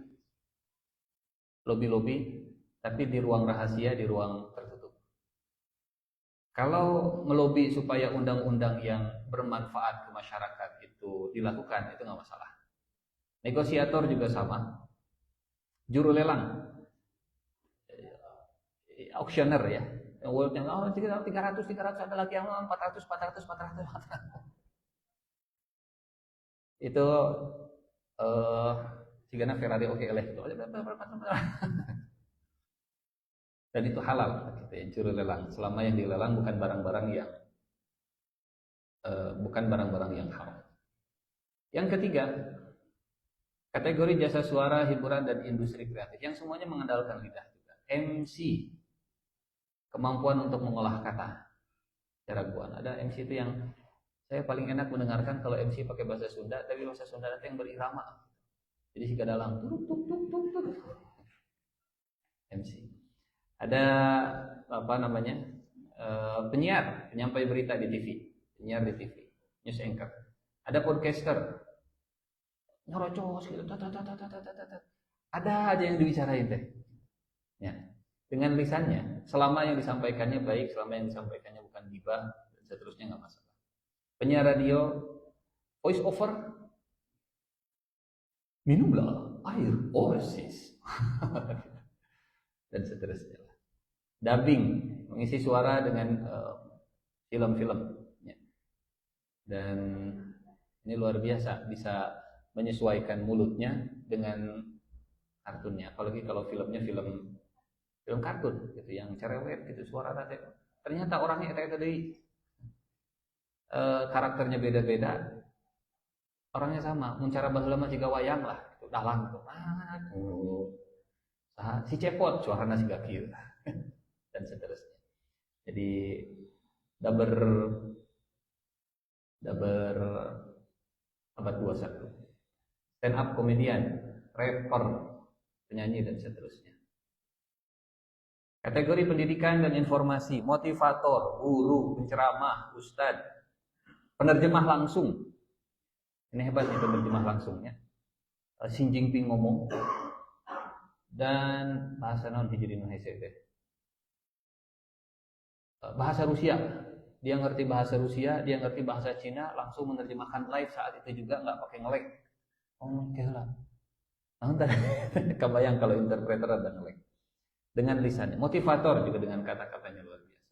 Lobby, tapi di ruang rahasia, di ruang tertutup. Kalau melobi supaya undang-undang yang bermanfaat ke masyarakat itu dilakukan, itu nggak masalah. Negosiator juga sama. Juru lelang, auctioneer ya, worldnya 300 ada lagi yang 400 itu sigana Ferrari oke oleh itu dan itu halal gitu ya, juru lelang selama yang dilelang bukan barang-barang yang haram. Yang ketiga, kategori jasa suara, hiburan dan industri kreatif yang semuanya mengandalkan lidah juga. MC, kemampuan untuk mengolah kata, jaraguan. Ada MC itu yang saya paling enak mendengarkan kalau MC pakai bahasa Sunda, tapi bahasa Sunda nanti yang berirama. Jadi si dalam tuk MC. Ada penyiar, penyampai berita di TV, penyiar di TV, news anchor. Ada podcaster, nyerocos gitu, ada aja yang dibicarain teh. Ya. Dengan lisannya, selama yang disampaikannya baik, selama yang disampaikannya bukan gibah, dan seterusnya nggak masalah. Penyiar radio, voice over, minumlah air Oasis, dan seterusnya. Dubbing, mengisi suara dengan film-film, ya. Dan ini luar biasa, bisa menyesuaikan mulutnya dengan kartunnya. Apalagi kalau filmnya film kartun gitu yang cerewet gitu suara tadi. Ternyata orangnya tadi karakternya beda-beda. Orangnya sama, mun cara baheula mah jiga wayang lah, gitu dalang gitu. Si cepot suarana siga kieu dan seterusnya. Jadi daber abad 21. Stand up komedian, rapper, penyanyi dan seterusnya. Kategori pendidikan dan informasi, motivator, guru, penceramah, ustadz, penerjemah langsung. Ini hebat nih penerjemah langsungnya. Xi Jinping ngomong dan bahasa non hiji dina hese teh. Bahasa Rusia, dia ngerti bahasa Rusia, dia ngerti bahasa Cina, langsung menerjemahkan live saat itu juga nggak pakai nge-lag. Oh, keheula. Nah, kebayang kalau interpreter ada nge-lag. Dengan lisannya, motivator juga dengan kata-katanya luar biasa.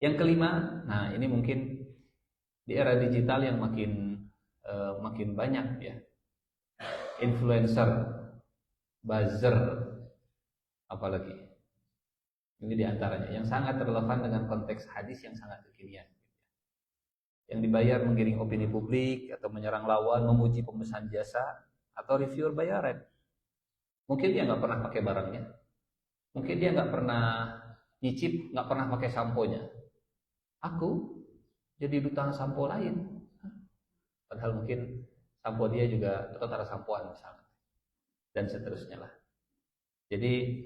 Yang kelima, nah ini mungkin di era digital yang makin banyak ya, influencer, buzzer, apalagi ini diantaranya yang sangat relevan dengan konteks hadis yang sangat kekinian. yang dibayar menggiring opini publik atau menyerang lawan, memuji pemesan jasa atau reviewer bayaran. Mungkin dia nggak pernah pakai barangnya, mungkin dia nggak pernah nyicip, nggak pernah pakai samponya. Aku jadi duta sampo lain, padahal mungkin sampo dia juga Tara sampoan misalnya, dan seterusnya lah. Jadi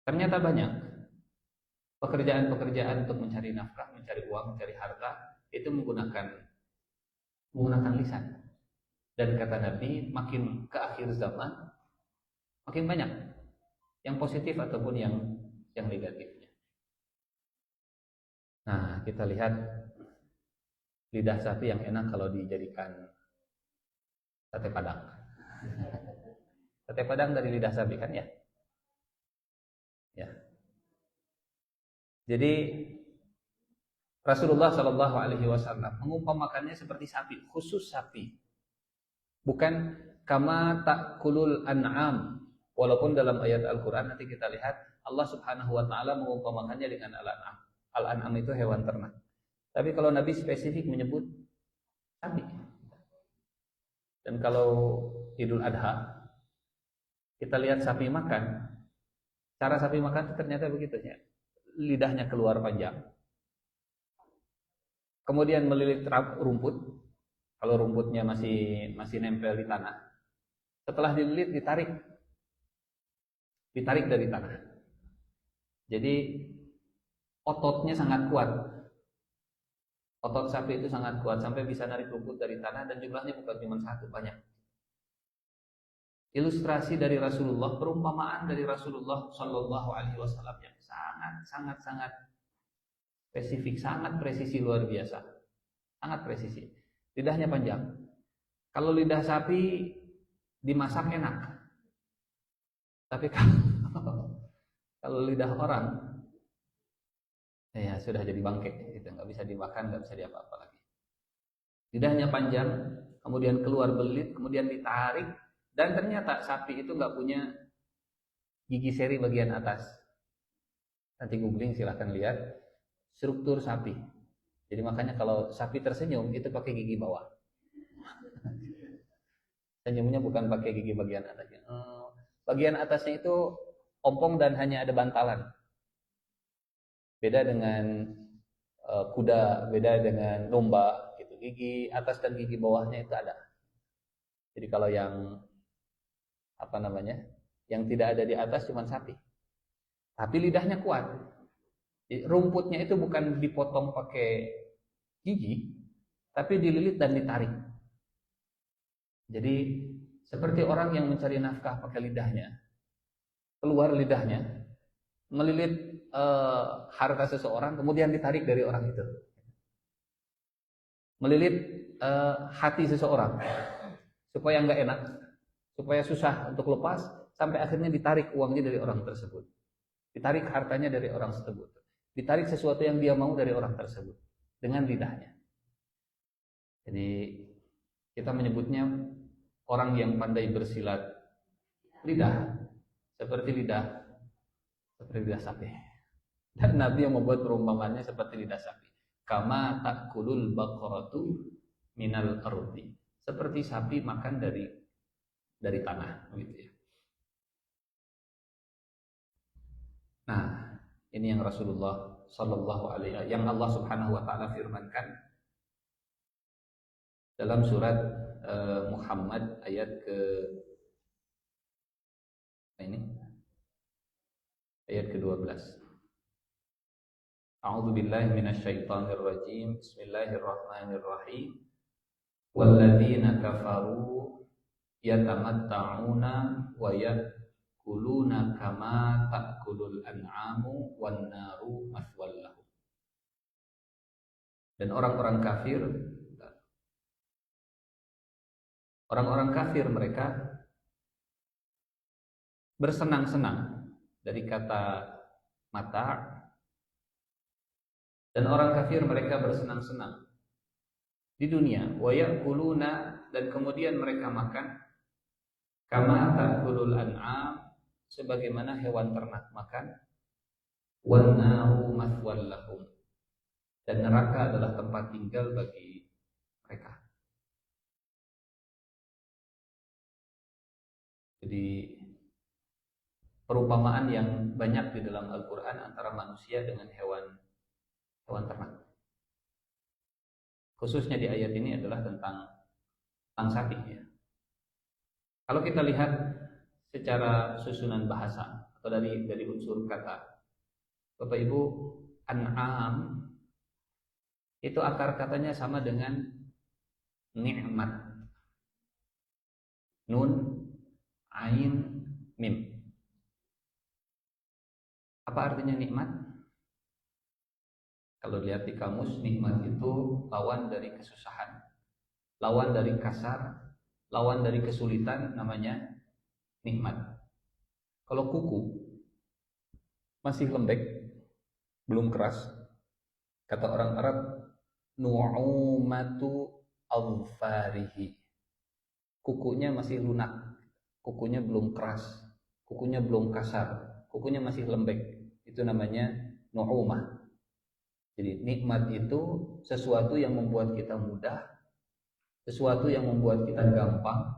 ternyata banyak pekerjaan-pekerjaan untuk mencari nafkah, mencari uang, mencari harta itu menggunakan lisan. Dan kata Nabi, makin ke akhir zaman makin banyak yang positif ataupun yang negatifnya. Nah, kita lihat lidah sapi yang enak kalau dijadikan sate padang. Sate padang dari lidah sapi kan ya? Ya. Jadi Rasulullah Shallallahu Alaihi Wasallam mengumpamakannya seperti sapi, khusus sapi, bukan kama takulul an'am. Walaupun dalam ayat Al-Quran nanti kita lihat Allah Subhanahu Wa Taala mengumpamakannya dengan al-an'am. Al-an'am itu hewan ternak. Tapi kalau Nabi spesifik menyebut sapi. Dan kalau Idul Adha kita lihat sapi makan, cara sapi makan itu ternyata begitu ya. Lidahnya keluar panjang, kemudian melilit rumput. Kalau rumputnya masih nempel di tanah, setelah dililit ditarik dari tanah. Jadi ototnya sangat kuat. Otot sapi itu sangat kuat sampai bisa narik rumput dari tanah, dan jumlahnya bukan cuma satu, banyak. Ilustrasi dari Rasulullah, perumpamaan dari Rasulullah Shallallahu Alaihi Wasallam yang sangat spesifik, sangat presisi, luar biasa, sangat presisi. Lidahnya panjang. Kalau lidah sapi dimasak enak, tapi kalau lidah orang ya sudah jadi bangke, gitu, nggak bisa dimakan, nggak bisa diapa-apa lagi. Lidahnya panjang, kemudian keluar belit, kemudian ditarik, dan ternyata sapi itu nggak punya gigi seri bagian atas. Nanti googling silahkan lihat struktur sapi. Jadi makanya kalau sapi tersenyum itu pakai gigi bawah. Senyumnya bukan pakai gigi bagian atasnya. Bagian atasnya itu ompong dan hanya ada bantalan. Beda dengan kuda, beda dengan domba, gitu. Gigi atas dan gigi bawahnya itu ada. Jadi kalau yang yang tidak ada di atas cuma sapi. Tapi lidahnya kuat. Jadi, rumputnya itu bukan dipotong pakai gigi, tapi dililit dan ditarik. Jadi seperti orang yang mencari nafkah pakai lidahnya, keluar lidahnya, melilit harta seseorang, kemudian ditarik dari orang itu. Melilit hati seseorang, supaya nggak enak, supaya susah untuk lepas, sampai akhirnya ditarik uangnya dari orang tersebut. Ditarik hartanya dari orang tersebut. Ditarik sesuatu yang dia mau dari orang tersebut dengan lidahnya. Jadi kita menyebutnya orang yang pandai bersilat lidah seperti lidah sapi. Dan Nabi yang membuat perumpamannya seperti lidah sapi. Kama takulul baqaratu minal ardi. Seperti sapi makan dari tanah, gitu ya. Nah, ini yang Rasulullah Sallallahu Alaihi, yang Allah Subhanahu Wa Taala firmankan dalam surat Muhammad ayat ke-12. A'udzu billahi minasyaitonir rajim. Bismillahirrahmanirrahim. Walladzina kafaru yatamatta'una wa kuluna kama ta'kulul an'amu wan naru maswal lahum. Dan orang-orang kafir mereka bersenang-senang, dari kata mata. Dan orang kafir mereka bersenang-senang di dunia, wa ya'kuluna, dan kemudian mereka makan kama ta'kulul an'am, sebagaimana hewan ternak makan, wan naru maswal lahum, dan neraka adalah tempat tinggal bagi mereka. Jadi perumpamaan yang banyak di dalam Al-Quran antara manusia dengan hewan ternak. Khususnya di ayat ini adalah tentang sapi ya. Kalau kita lihat secara susunan bahasa atau dari unsur kata, Bapak Ibu, an'am itu akar katanya sama dengan nikmat. Nun, ain, mim. Apa artinya nikmat? Kalau lihat di kamus, nikmat itu lawan dari kesusahan, lawan dari kasar, lawan dari kesulitan, namanya nikmat. Kalau kuku masih lembek, belum keras, kata orang Arab, nu'umatu alfarihi. Kukunya masih lunak, kukunya belum keras, kukunya belum kasar, kukunya masih lembek. Itu namanya nu'umah. Jadi nikmat itu sesuatu yang membuat kita mudah, sesuatu yang membuat kita gampang,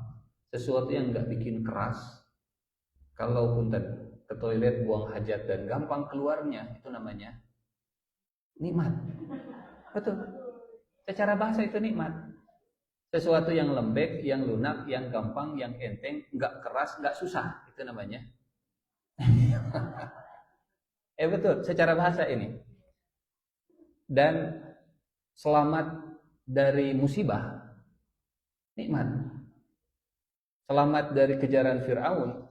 sesuatu yang nggak bikin keras. Kalaupun ke toilet buang hajat dan gampang keluarnya, itu namanya nikmat. Betul. Secara bahasa itu nikmat. Sesuatu yang lembek, yang lunak, yang gampang, yang enteng, nggak keras, nggak susah, itu namanya. Betul, secara bahasa ini. Dan selamat dari musibah, nikmat. Selamat dari kejaran Fir'aun,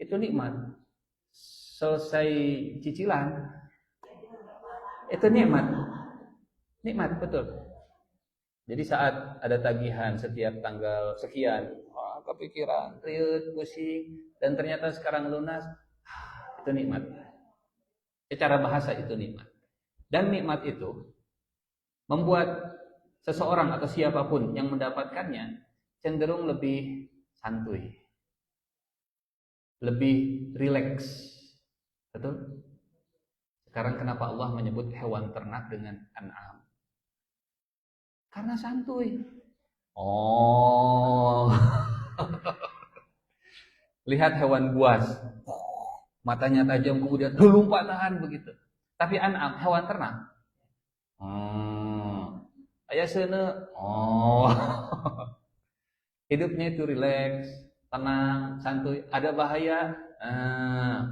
itu nikmat. Selesai cicilan, itu nikmat. Nikmat, betul. Jadi saat ada tagihan setiap tanggal sekian, kepikiran, riut, pusing, dan ternyata sekarang lunas, itu nikmat. Secara bahasa itu nikmat. Dan nikmat itu membuat seseorang atau siapapun yang mendapatkannya cenderung lebih santuy, lebih rileks. Betul? Sekarang kenapa Allah menyebut hewan ternak dengan an'am? Karena santuy. Oh. Lihat hewan buas. Matanya tajam kemudian lompatan begitu. Tapi an'am, hewan ternak. Aya seuneu. Hidupnya itu rileks, tenang, santuy. Ada bahaya,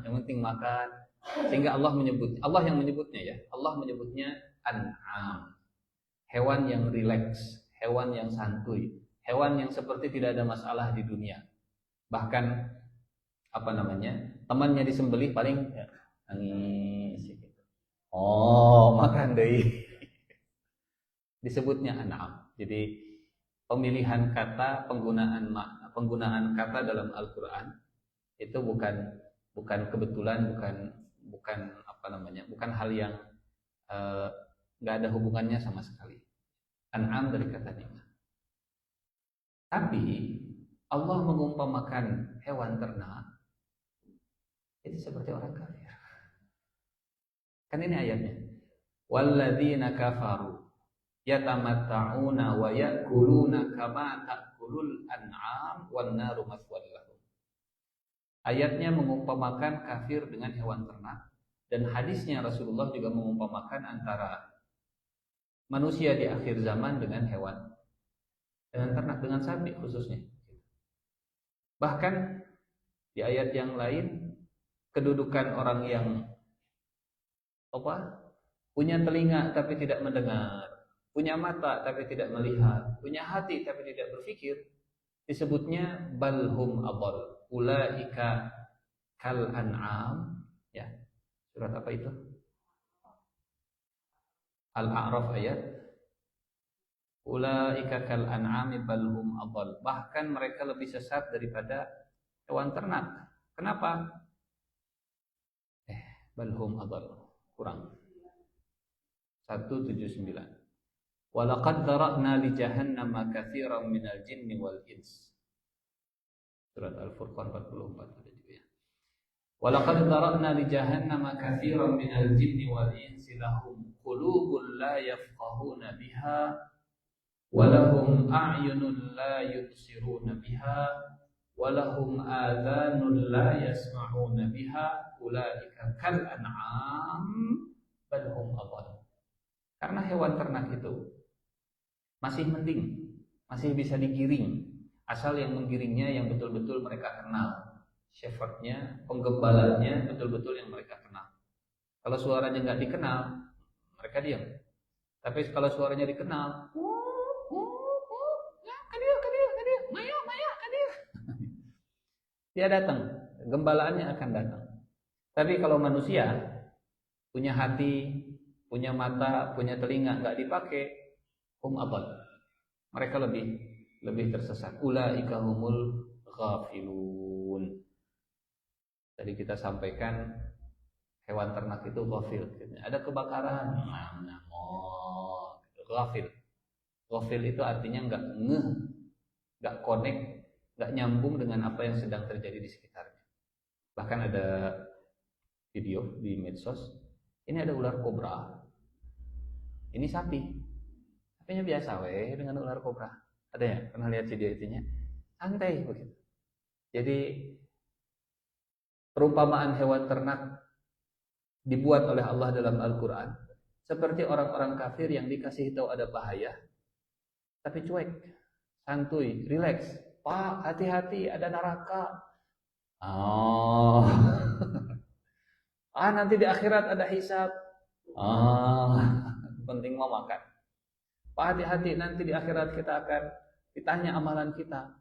yang penting makan. Sehingga Allah yang menyebutnya ya. Allah menyebutnya an'am. Hewan yang rileks, hewan yang santuy, hewan yang seperti tidak ada masalah di dunia. Bahkan temannya disembelih paling nangis. Makan deui. Disebutnya an'am. Jadi pemilihan kata, penggunaan kata dalam Al-Qur'an itu bukan kebetulan, bukan hal yang nggak ada hubungannya sama sekali. An'am dari kata nikmat. Tapi Allah mengumpamakan hewan ternak itu seperti orang kafir. Kan ini ayatnya. Walladzina kafaru yatamatta'una wa ya'kuluna kama ta'kulul an'am wan naru maswal lahum. Ayatnya mengumpamakan kafir dengan hewan ternak, dan hadisnya Rasulullah juga mengumpamakan antara manusia di akhir zaman dengan hewan, dengan ternak, dengan sapi khususnya. Bahkan di ayat yang lain, kedudukan orang yang punya telinga tapi tidak mendengar, punya mata tapi tidak melihat, punya hati tapi tidak berpikir, disebutnya balhum adall, ulaika kal an'am. Ya, surat apa itu? Al-A'raf ayat ulaika kal an'ami balhum adall. Bahkan mereka lebih sesat daripada hewan ternak. Kenapa? Balhum adall. Kurang 179. Walaqad dara'na li jahannama katsiran minal jinni wal ins. Surat Al-Furqan 44 ada juga ya. Walaqad dhara'na li jahannama katsiran minal jinni wal insi lahum qulubun la yafqahuna biha wa lahum a'yunun la yubsiruna biha wa lahum adhanun la yasma'una biha ulaika kal an'am bal hum adall. Karena hewan ternak itu masih mending, masih bisa digiring, asal yang menggiringnya yang betul-betul mereka kenal. Shepherdnya, penggembalanya betul-betul yang mereka kenal. Kalau suaranya nggak dikenal, mereka diam. Tapi kalau suaranya dikenal, kadir, maya, kadir. Dia datang, gembalaannya akan datang. Tapi kalau manusia punya hati, punya mata, punya telinga nggak dipakai, abad. Mereka lebih tersesat. Ulaika humul ghafilun. Tadi kita sampaikan hewan ternak itu ghafil. Ada kebakaran, ghafil. Ghafil itu artinya nggak connect, nggak nyambung dengan apa yang sedang terjadi di sekitarnya. Bahkan ada video di medsos. Ini ada ular kobra. Ini sapi. Sapinya biasa dengan ular kobra. Ada ya? Pernah lihat video itunya? Santai begitu. Jadi perumpamaan hewan ternak dibuat oleh Allah dalam Al-Quran seperti orang-orang kafir yang dikasih tahu ada bahaya tapi cuek, santuy, rileks. Pak, hati-hati ada neraka. Nanti di akhirat ada hisab. Penting mau makan. Pak, hati-hati nanti di akhirat kita akan ditanya amalan kita.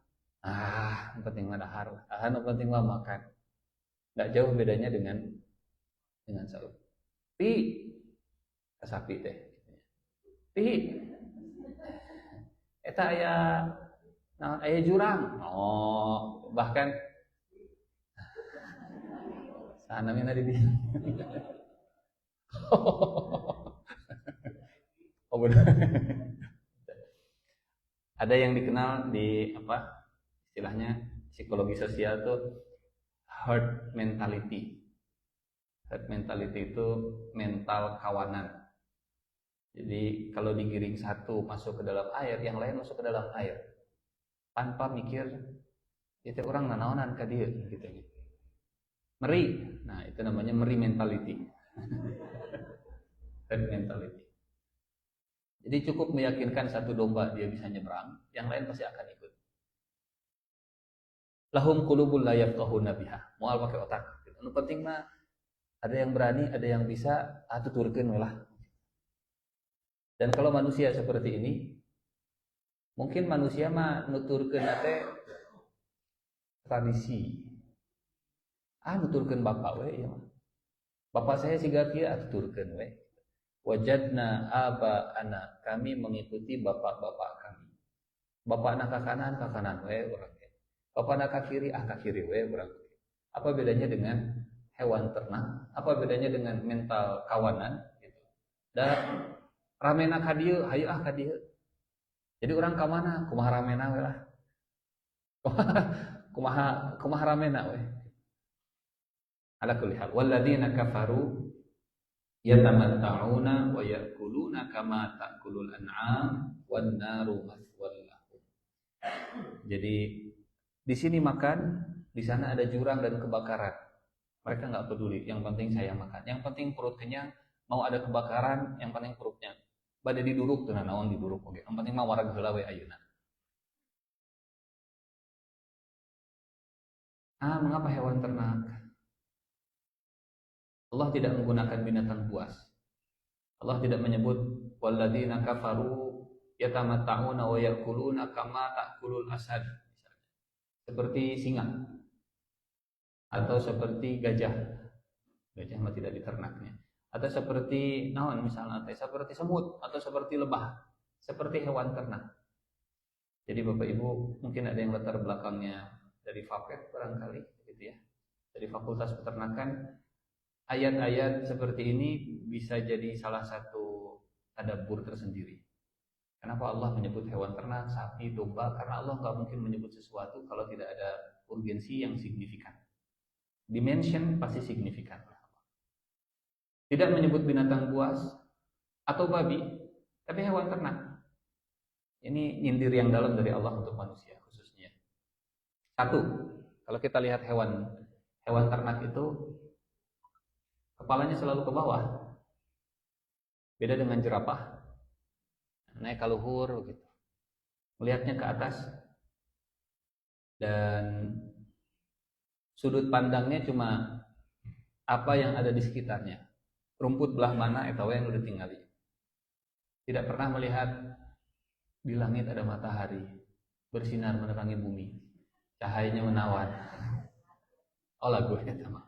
Penting ada harus. Penting mau makan. Nggak jauh bedanya dengan sapi. Sapi teh. Eta aya jurang. Bahkan sana mina di dia. Benar. Ada yang dikenal di istilahnya psikologi sosial tuh herd mentality. Herd mentality itu mental kawanan. Jadi kalau digiring satu masuk ke dalam air, yang lain masuk ke dalam air tanpa mikir itu orang nanaonan ka dieu gitu. Meri. Nah, itu namanya meri mentality. Herd mentality. Jadi cukup meyakinkan satu domba dia bisa nyebrang, yang lain pasti akan ikut. Lahum qulubul la yafqahuna biha. Moal pakai otak. Anu penting mah ada yang berani, ada yang bisa, tuturkeun we lah. Dan kalau manusia seperti ini, mungkin manusia mah nuturkeun teh tradisi. Nuturkeun bapak we ya mah. Bapak saya siga kieu tuturkeun we. Wajadna aba anak, kami mengikuti bapak-bapak kami. Bapak anak ke kanan we urang. Bapak anak ke kiri we urang. Apa bedanya dengan hewan ternak? Apa bedanya dengan mental kawanan gitu. Dan ramena ka dieu, hayu ka dieu. Jadi orang ka mana? Kumaha ramena we lah. Kumaha ramena we. Ala kulli hal walladzina kafaru yatamatta'una wa ya'kuluna kama ta'kulul an'am wan naru maswal lahum. Jadi di sini makan, di sana ada jurang dan kebakaran. Mereka nggak peduli, yang penting saya makan. Yang penting perut kenyang, mau ada kebakaran, yang penting perutnya. Bade diduruk tuh naon diduruk oge. Yang penting mah warag heula we ayeuna. Mengapa hewan ternak? Allah tidak menggunakan binatang buas. Allah tidak menyebut walladzina kafaru yatamatta'una wa ya'kuluna kama ta'kulul asad. Seperti singa atau seperti gajah. Gajah mah tidak diternaknya. Atau seperti naon misalnya seperti semut atau seperti lebah, seperti hewan ternak. Jadi Bapak Ibu mungkin ada yang latar belakangnya dari FAPET barangkali gitu ya. Dari Fakultas Peternakan. Ayat-ayat seperti ini bisa jadi salah satu tadabbur tersendiri. Kenapa Allah menyebut hewan ternak, sapi, domba? Karena Allah nggak mungkin menyebut sesuatu kalau tidak ada urgensi yang signifikan. Dimension pasti signifikan. Tidak menyebut binatang buas atau babi, tapi hewan ternak. Ini nyindir yang dalam dari Allah untuk manusia khususnya. Satu, kalau kita lihat hewan ternak itu kepalanya selalu ke bawah. Beda dengan jerapah, naik ke luhur gitu. Melihatnya ke atas dan sudut pandangnya cuma apa yang ada di sekitarnya. Rumput belah mana eta yang udah tinggali. Tidak pernah melihat di langit ada matahari bersinar menerangi bumi, cahayanya menawan. Oh lagu ya sama.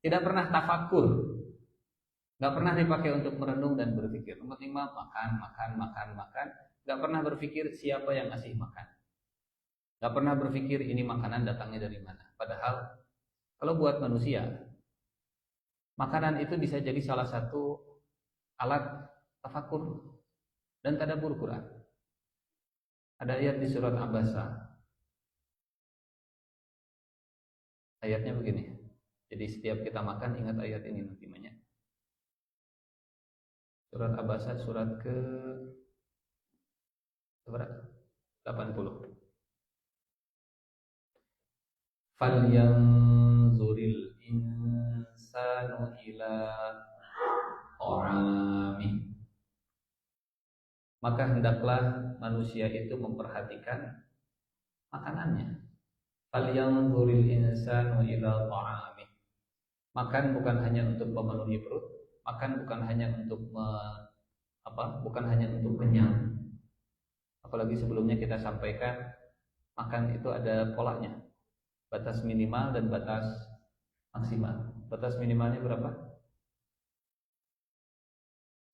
Tidak pernah tafakur, nggak pernah dipakai untuk merenung dan berpikir. Yang penting mah makan. Nggak pernah berpikir siapa yang ngasih makan. Nggak pernah berpikir ini makanan datangnya dari mana. Padahal kalau buat manusia, makanan itu bisa jadi salah satu alat tafakur dan tadabbur Quran. Ada ayat di surat Abasa. Ayatnya begini. Jadi setiap kita makan ingat ayat ini nanti banyak. Surat Abasa surat ke 80. Falyanzuril insanu ila ta'amih. Maka hendaklah manusia itu memperhatikan makanannya. Falyanzuril insanu ila ta'amih. Makan bukan hanya untuk memenuhi perut, makan bukan hanya untuk bukan hanya untuk kenyang. Apalagi sebelumnya kita sampaikan makan itu ada polanya. Batas minimal dan batas maksimal. Batas minimalnya berapa?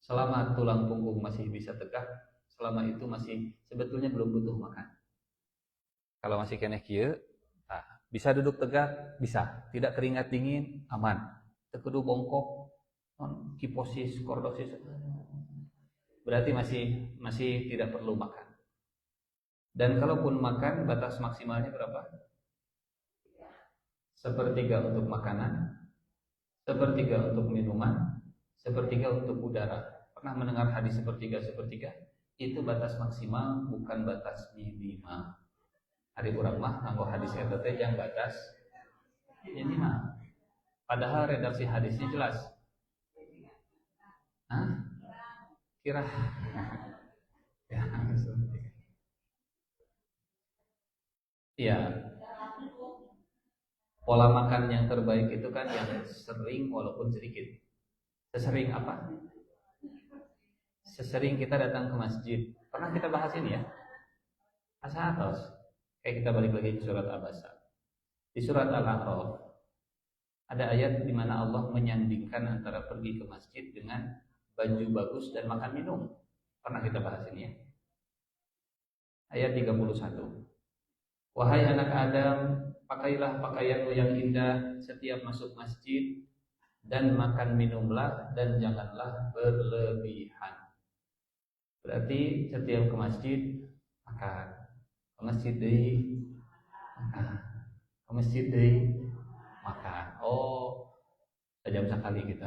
Selama tulang punggung masih bisa tegak, selama itu masih sebetulnya belum butuh makan. Kalau masih keneh kieu, bisa duduk tegak, bisa. Tidak keringat dingin, aman. Tekudu bongkok, kiposis, kordosis, berarti masih tidak perlu makan. Dan kalaupun makan, batas maksimalnya berapa? Sepertiga untuk makanan, sepertiga untuk minuman, sepertiga untuk udara. Pernah mendengar hadis sepertiga? Itu batas maksimal, bukan batas minimal. Hari urang mah nganggo hadis eta teh yang batas minimal. Padahal redaksi hadisnya jelas. Kira ya. Pola makan yang terbaik itu kan yang sering walaupun sedikit. Sesering apa? Sesering kita datang ke masjid. Pernah kita bahas ini ya? Asatos. Kayak kita balik lagi ke surat Abasa. Di surat Al-A'raf ada ayat di mana Allah menyandingkan antara pergi ke masjid dengan baju bagus dan makan minum. Pernah kita bahas ini ya? Ayat 31. Wahai anak Adam, pakailah pakaianmu yang indah setiap masuk masjid dan makan minumlah dan janganlah berlebihan. Berarti setiap ke masjid makan, ke masjid deui makan, ke masjid deui makan. Oh, sejam sekali kita.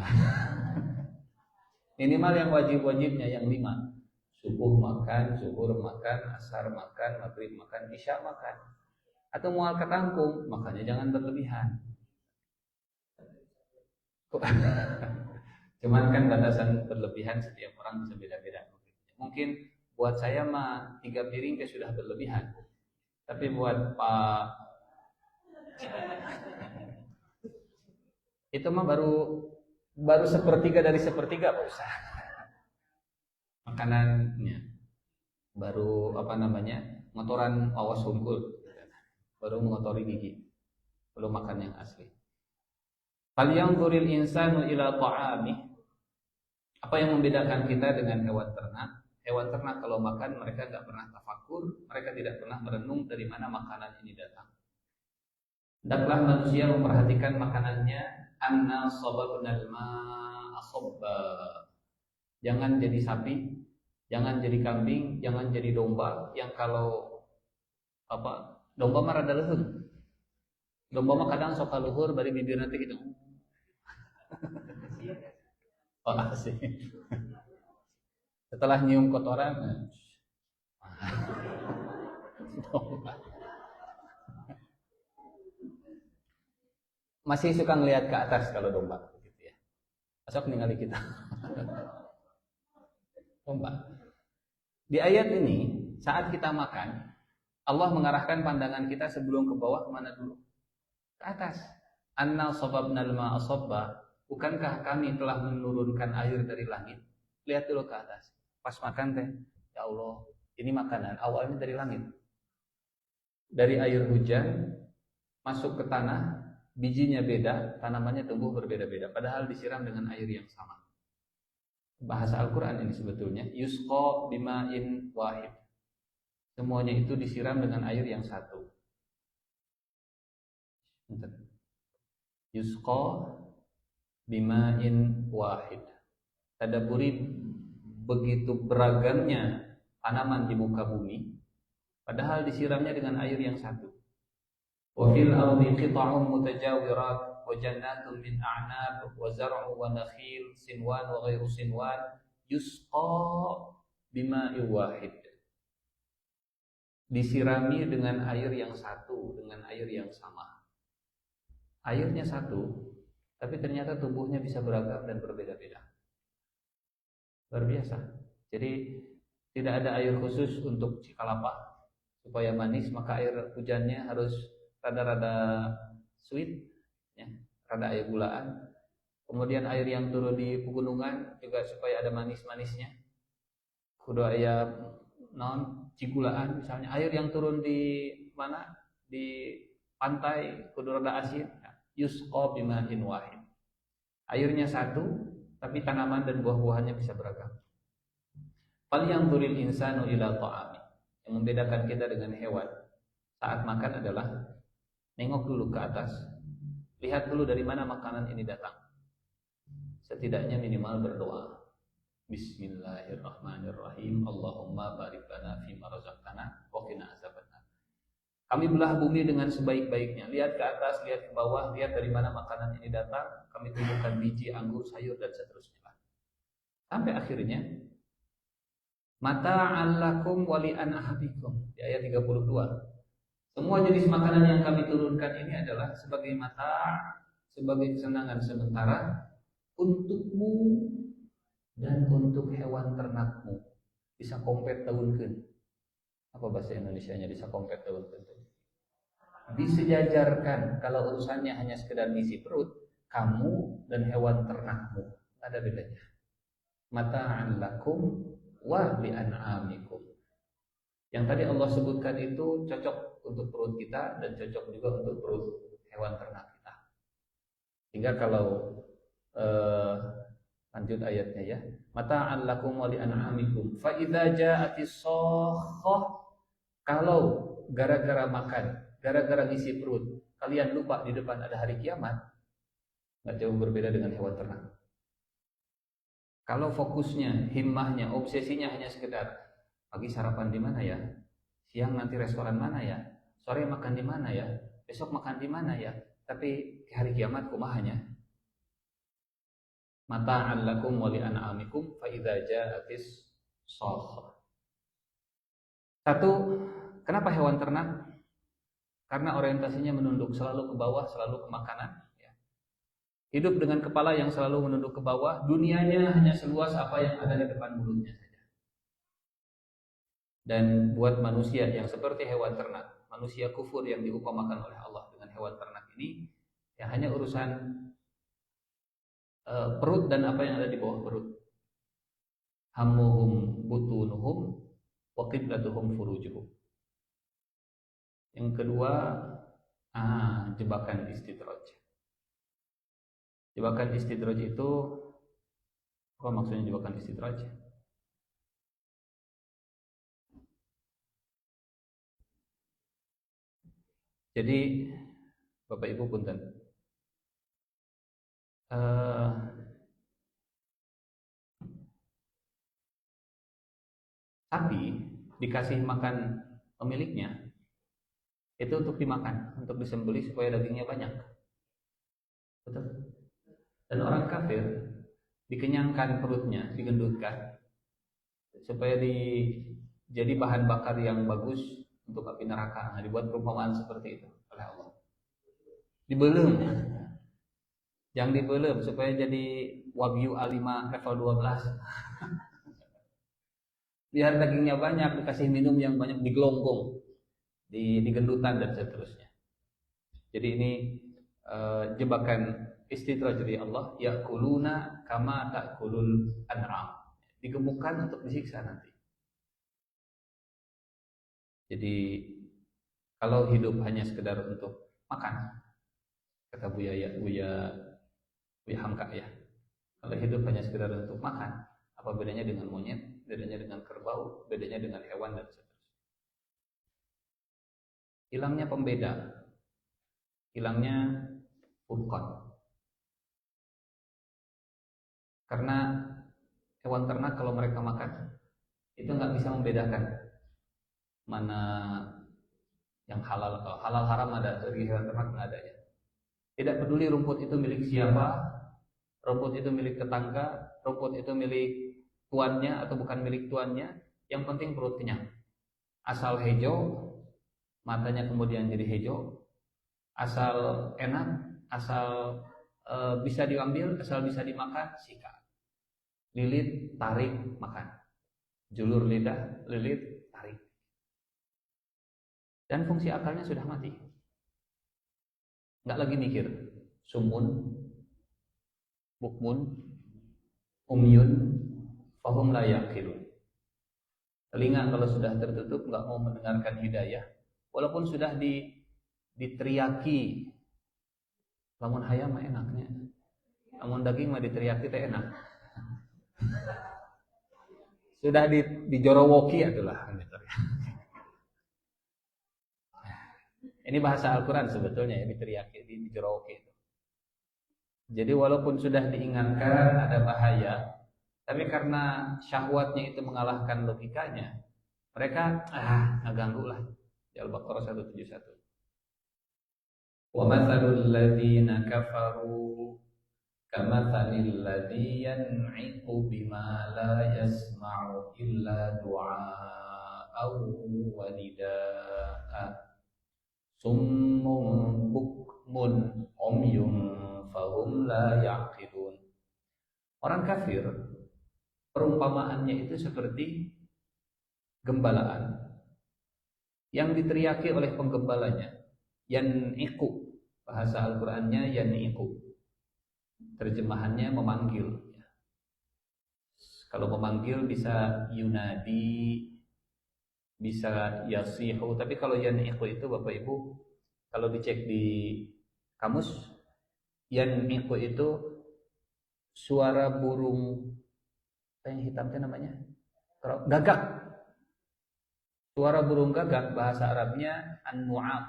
Minimal yang wajib-wajibnya yang 5. Subuh makan, zuhur makan, asar makan, maghrib makan, isya makan. Atau mual ketangkung, makanya jangan berlebihan. Cuman kan batasan berlebihan setiap orang bisa beda-beda. Mungkin buat saya mah 3 piring sudah berlebihan. Tapi buat Pak itu mah baru sepertiga dari sepertiga Pak Ustaz. Makanannya baru ngotoran awas hungkul. Baru mengotori gigi, belum makan yang asli. Falyanzuril insanu ila ta'amih. Apa yang membedakan kita dengan hewan ternak? Hewan ternak kalau makan mereka tidak pernah tafakur, mereka tidak pernah merenung dari mana makanan ini datang. Hendaklah manusia memperhatikan makanannya. Anna sababnal ma'a sabba. Jangan jadi sapi, jangan jadi kambing, jangan jadi domba yang kalau domba mah rada leuheung. Domba mah kadang sok luhur bari bibir nanti gitu. Oh asik. Setelah nyium kotoran, masih suka ngelihat ke atas kalau domba, gitu ya. Asok ningali kita. Domba. Di ayat ini, saat kita makan, Allah mengarahkan pandangan kita sebelum ke bawah kemana dulu? Ke atas. Anna sababnal ma'a sabba. Bukankah kami telah menurunkan air dari langit? Lihat dulu ke atas. Pas makan teh, ya Allah, ini makanan awalnya dari langit. Dari air hujan masuk ke tanah, bijinya beda, tanamannya tumbuh berbeda-beda, padahal disiram dengan air yang sama. Bahasa Al-Quran ini sebetulnya yusqa bima'in wahid. Semuanya itu disiram dengan air yang satu. Yusqa bima'in wahid. Tadaburi begitu beragamnya tanaman di muka bumi, padahal disiramnya dengan air yang satu. Wa fil ardi qita'un mutajawirat wa jannatun min a'nab wa zar'un wa nakhil sinwan wa ghairu sinwan yusqa bima'in wahid. Disirami dengan air yang satu, dengan air yang sama. Airnya satu, tapi ternyata tubuhnya bisa beragam dan berbeda-beda. Luar biasa. Jadi tidak ada air khusus untuk Cikalapa supaya manis, maka air hujannya harus rada-rada sweet, ya, rada air gulaan. Kemudian air yang turun di pegunungan juga supaya ada manis-manisnya. Kudu aya non cigulaan misalnya. Air yang turun di mana? Di pantai kudu rada asin. Yusqa bima'in wahid. Airnya satu, tapi tanaman dan buah-buahannya bisa beragam. Fal yanzuril insanu ila ta'ami. Yang membedakan kita dengan hewan saat makan adalah nengok dulu ke atas, lihat dulu dari mana makanan ini datang. Setidaknya minimal berdoa. Bismillahirrahmanirrahim. Allahumma barik lana fima razaqtana wa qina azabannar. Kami belah bumi dengan sebaik-baiknya. Lihat ke atas, lihat ke bawah, lihat dari mana makanan ini datang. Kami tumbuhkan biji, anggur, sayur dan seterusnya. Sampai akhirnya mata'an lakum wa li an'amikum di ayat 32. Semua jenis makanan yang kami turunkan ini adalah sebagai mata', sebagai kesenangan sementara untukmu dan untuk hewan ternakmu. Bisa kompet tahunkeun. Apa bahasa Indonesianya bisa kompet tahunkeun? Disejajarkan. Kalau urusannya hanya sekedar ngisi perut, kamu dan hewan ternakmu ada bedanya. Mata'an lakum wa li an'amikum. Yang tadi Allah sebutkan itu cocok untuk perut kita dan cocok juga untuk perut hewan ternak kita. Sehingga kalau lanjut ayatnya ya, mata'an lakum wa li an'amikum fa idza ja'atis shakhah. Kalau gara-gara makan, gara-gara ngisi perut, kalian lupa di depan ada hari kiamat, nggak jauh berbeda dengan hewan ternak. Kalau fokusnya, himmahnya, obsesinya hanya sekedar pagi sarapan di mana ya, siang nanti restoran mana ya, sore makan di mana ya, besok makan di mana ya, tapi hari kiamat kumahanya. Mata'an lakum wa li an'amikum fa idza ja'atis shakhah. Satu, kenapa hewan ternak? Karena orientasinya menunduk selalu ke bawah, selalu ke makanan. Hidup dengan kepala yang selalu menunduk ke bawah, dunianya hanya seluas apa yang ada di depan mulutnya saja. Dan buat manusia yang seperti hewan ternak, manusia kufur yang diupamakan oleh Allah dengan hewan ternak ini, ya hanya urusan perut dan apa yang ada di bawah perut. Hammuhum butunuhum wa qiblatuhum furujuhum. Yang kedua, jebakan istidraj. Jebakan istidraj itu apa maksudnya jebakan istidraj? Jadi Bapak Ibu punten, sapi dikasih makan pemiliknya, itu untuk dimakan, untuk disembelih supaya dagingnya banyak. Betul. Dan orang kafir dikenyangkan perutnya, digendutkan supaya jadi bahan bakar yang bagus untuk api neraka. Nah, dibuat perumpamaan seperti itu oleh Allah. Dibelem. Yang dibelem supaya jadi Wagyu A5 level 12. Biar dagingnya banyak, dikasih minum yang banyak, digelonggong, digendutan dan seterusnya. Jadi ini jebakan istidraj dari Allah, yakuluna kama takulul an'am. Digemukkan untuk disiksa nanti. Jadi kalau hidup hanya sekedar untuk makan, kata Buya Hamka ya. Kalau hidup hanya sekedar untuk makan, apa bedanya dengan monyet, bedanya dengan kerbau, bedanya dengan hewan dan seterusnya. Hilangnya pembeda, hilangnya furqan. Karena hewan ternak kalau mereka makan itu nggak bisa membedakan mana yang halal atau halal haram ada dari hewan ternak nggak ada ya. Tidak peduli rumput itu milik siapa, rumput itu milik tetangga, rumput itu milik tuannya atau bukan milik tuannya, yang penting perut kenyang. Asal hijau, matanya kemudian jadi hijau, asal enak, asal bisa diambil, asal bisa dimakan, sikat. Lilit, tarik, makan. Julur lidah, lilit, tarik. Dan fungsi akalnya sudah mati. Nggak lagi mikir. Sumun, bukmun, umyun, fahum la yaqilun. Telinga kalau sudah tertutup nggak mau mendengarkan hidayah. Walaupun sudah diteriaki, lamun hayam mah enaknya. Lamun daging mah diteriaki teh enak. Sudah dijorowoki adalah. Ini bahasa Al-Quran sebetulnya ya, diteriaki, dijorowoki. Jadi walaupun sudah diingatkan ada bahaya, tapi karena syahwatnya itu mengalahkan logikanya, mereka ngeganggu lah. Di Al-Baqarah 171. Wa mathalul ladzina kafaru kamathalil ladzi yan'iqu bima la yasma'u illa du'a'aw wa nidaa. Summun bukmun umyun fahum la yaqilun. Orang kafir perumpamaannya itu seperti gembalaan yang diteriaki oleh penggembalanya. Yan'iqu, bahasa Al-Qur'annya yan'iqu. Terjemahannya memanggil. Kalau memanggil bisa yunadi, bisa yasihu, tapi kalau yan'iqu itu Bapak Ibu kalau dicek di kamus, yan'iqu itu suara burung apa yang hitam itu namanya? Gagak. Suara burung gagak bahasa Arabnya an-nu'aq.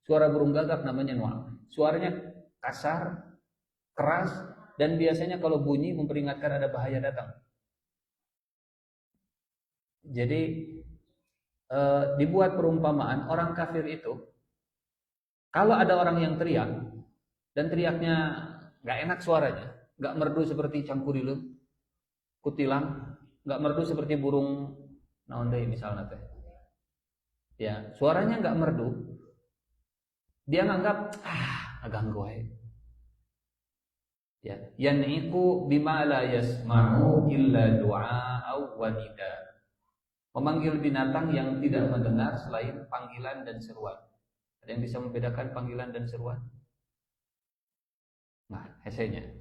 Suara burung gagak namanya nu'aq. Suaranya kasar, keras, dan biasanya kalau bunyi memperingatkan ada bahaya datang. Jadi dibuat perumpamaan orang kafir itu kalau ada orang yang teriak dan teriaknya nggak enak suaranya, nggak merdu seperti cangkurilem, kutilang, nggak merdu seperti burung naon deui misalnya teh. Ya, suaranya nggak merdu, dia nganggap ngaganggu wae. Ya, yan'iqu bima la yasma'u illa du'a wa nida. Memanggil binatang yang tidak mendengar selain panggilan dan seruan. Ada yang bisa membedakan panggilan dan seruan? Nah, hesenya.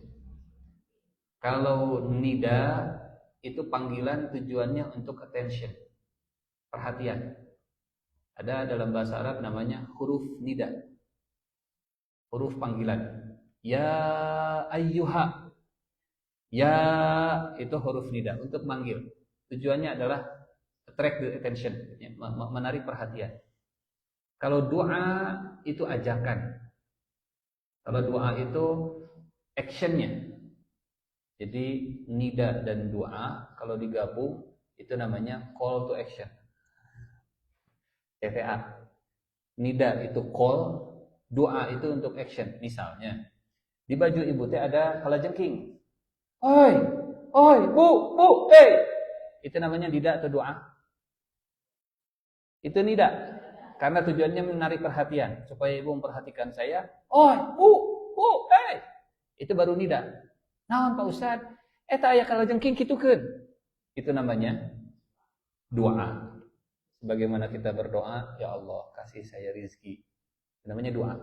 Kalau nida itu panggilan tujuannya untuk attention, perhatian. Ada dalam bahasa Arab namanya huruf nida, huruf panggilan. Ya ayyuha, ya itu huruf nida untuk manggil. Tujuannya adalah attract the attention, menarik perhatian. Kalau doa itu ajakan. Kalau doa itu actionnya. Jadi nida dan doa kalau digabung itu namanya call to action. CTA. Nida itu call, doa itu untuk action. Misalnya, di baju ibu teh ada kalajengking. Oi, oi, bu, itu namanya nida atau doa? Itu nida. Karena tujuannya menarik perhatian, supaya ibu memperhatikan saya. Oi, bu, itu baru nida. Naon Pak Ustad? Eta aya kalajengking kitukeun. Itu namanya doa. Sebagaimana kita berdoa, ya Allah kasih saya rizki. Itu namanya doa.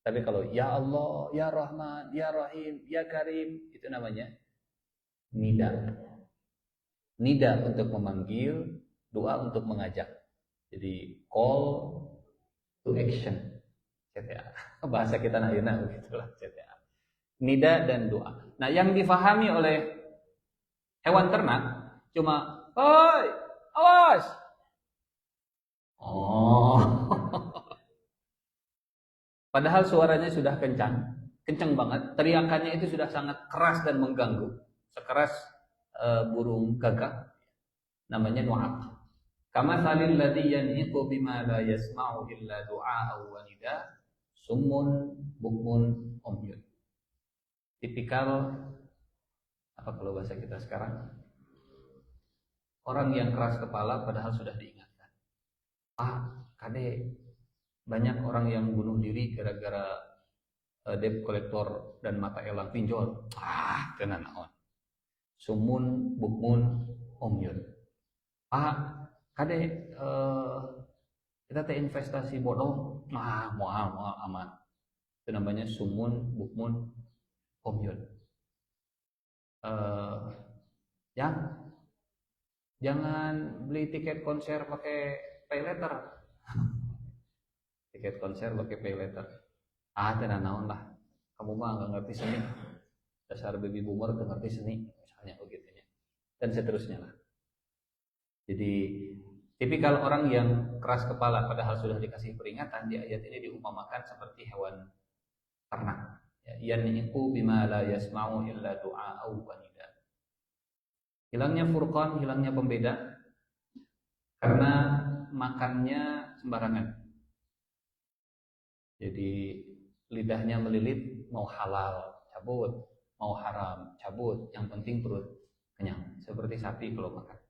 Tapi kalau ya Allah, ya Rahman, ya Rahim, ya Karim, itu namanya nida. Nida untuk memanggil, doa untuk mengajak. Jadi call to action. CTA. Bahasa kita nayeuna begitulah CTA. Nida dan doa. Nah, yang difahami oleh hewan ternak cuma, "Hoi, awas." Oh. Padahal suaranya sudah kencang banget. Teriakannya itu sudah sangat keras dan mengganggu. Sekeras burung gagak. Namanya nu'ab. Kama salil ladzi yan'iqu bima la yasma'u illa du'a'aw wa nida, summun bukmun umyun. Tipikal apa kalau bahasa kita sekarang? Orang yang keras kepala padahal sudah diingatkan. Kade banyak orang yang bunuh diri gara-gara debt collector dan mata elang pinjol. Kena naon. Sumun bukmun umyun. Kade kita teh investasi bodong. Moal aman. Itu namanya sumun bukmun umyun. Jangan beli tiket konser pakai pay letter. Tiket konser pakai pay letter. Tenan naon lah. Kamu mah nggak ngerti seni. Dasar baby boomer nggak ngerti seni, misalnya begitu ya. Dan seterusnya lah. Jadi tipikal orang yang keras kepala padahal sudah dikasih peringatan, di ayat ini diumpamakan seperti hewan ternak. Yan'iqu bima la yasma'u illa du'a'aw wa nida. Hilangnya furqan, hilangnya pembeda karena makannya sembarangan. Jadi lidahnya melilit, mau halal cabut, mau haram cabut, yang penting perut kenyang. Seperti sapi kalau makan.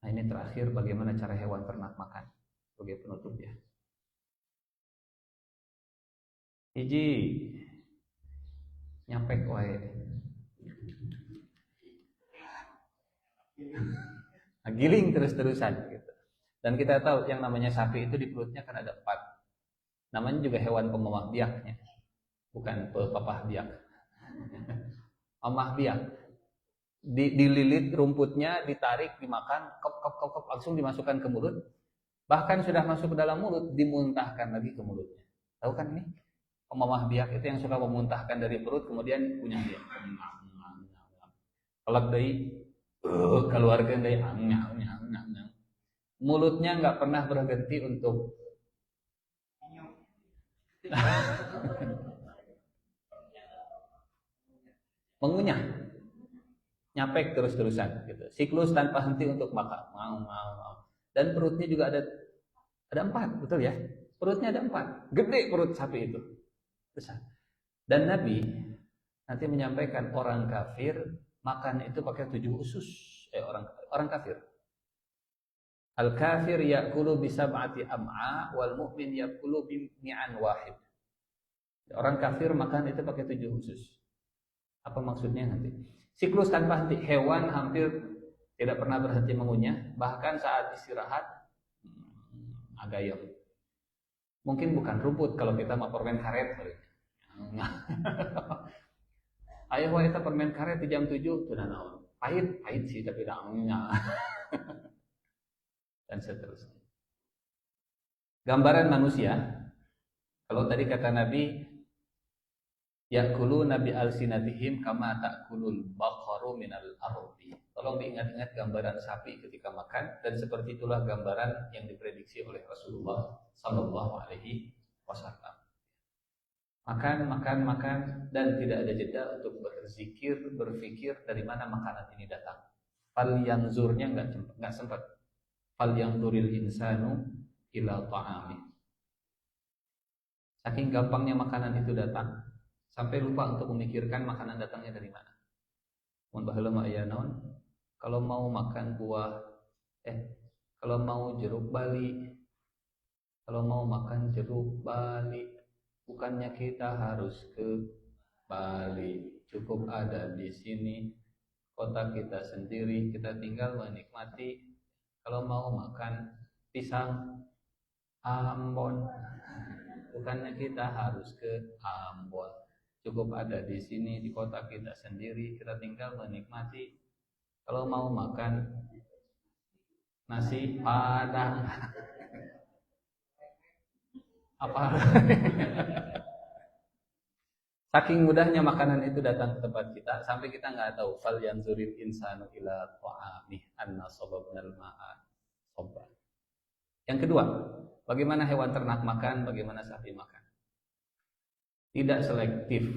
Nah, ini terakhir bagaimana cara hewan ternak makan sebagai penutup ya. Hiji nyapek wae. Giling terus-terusan gitu. Dan kita tahu yang namanya sapi itu di perutnya kan ada 4. Namanya juga hewan pemamah biaknya. Bukan pepapah biak. Mamah biak. Dililit rumputnya, ditarik, dimakan, kop langsung dimasukkan ke mulut. Bahkan sudah masuk ke dalam mulut, dimuntahkan lagi ke mulutnya. Tahu kan ini? Pemamah biak itu yang suka memuntahkan dari perut kemudian punya dia. Kalau dari keluarga dari mulutnya nggak pernah berhenti untuk mengunyah, nyapek terus-terusan gitu. Siklus tanpa henti untuk makan. Dan perutnya juga ada 4, betul ya? Perutnya ada 4, gede perut sapi itu, besar. Dan Nabi nanti menyampaikan orang kafir makan itu pakai 7 usus. Orang kafir. Al kafir ya'kulu bi sab'ati am'a wal mu'min ya'kulu bi mi'an wahid. Orang kafir makan itu pakai 7 usus. Apa maksudnya nanti? Siklus tanpa henti. Hewan hampir tidak pernah berhenti mengunyah, bahkan saat istirahat agayam. Mungkin bukan rumput kalau kita mau permen karet. Ayo kita permen karet di jam 7 tuh naon. Pahit sih tapi daangnya. Dan seterusnya. Gambaran manusia. Kalau tadi kata Nabi, ya'kulu nabi alsinatihim kama ta'kulul baqaru minal ardi. Tolong diingat-ingat gambaran sapi ketika makan, dan seperti itulah gambaran yang diprediksi oleh Rasulullah sallallahu alaihi wasallam. Makan dan tidak ada jeda untuk berzikir, berpikir dari mana makanan ini datang. Fal yanzurnya enggak sempat. falyanzuril insanu ila ta'amih. Saking gampangnya makanan itu datang sampai lupa untuk memikirkan makanan datangnya dari mana. Mun baheula mah aya naon? Kalau mau makan buah kalau mau jeruk bali, kalau mau makan jeruk bali, bukannya kita harus ke Bali, cukup ada di sini, kota kita sendiri, kita tinggal menikmati. Kalau mau makan pisang Ambon, bukannya kita harus ke Ambon, cukup ada di sini, di kota kita sendiri, kita tinggal menikmati. Kalau mau makan nasi padang apa saking mudahnya makanan itu datang ke tempat kita sampai kita nggak tahu. Fal yanzuril insanu ila ta'amih anna sababnal ma'a sabban. Yang kedua, bagaimana hewan ternak makan, bagaimana sapi makan. Tidak selektif.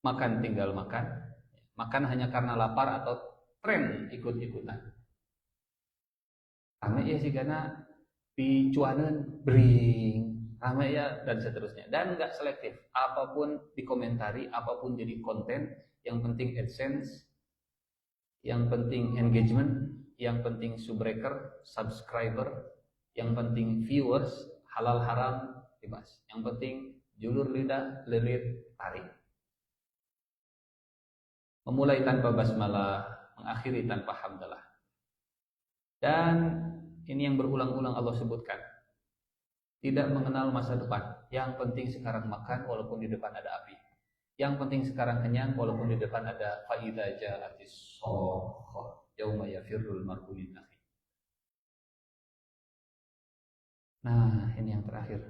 Makan tinggal makan. Makan hanya karena lapar atau tren ikut-ikutan. Rame ya sih karena picuanan bring, rame ya dan seterusnya. Dan nggak selektif. Apapun dikomentari, apapun jadi konten, yang penting AdSense, yang penting engagement, yang penting subbreaker, subscriber, yang penting viewers, halal haram bebas. Yang penting julur lidah, lilit tarik. Memulai tanpa basmalah, mengakhiri tanpa hamdalah. Dan ini yang berulang-ulang Allah sebutkan. Tidak mengenal masa depan. Yang penting sekarang makan walaupun di depan ada api. Yang penting sekarang kenyang walaupun di depan ada faidza ja'atis shakhah yauma yafirrul mar'u min akhi. Nah, ini yang terakhir.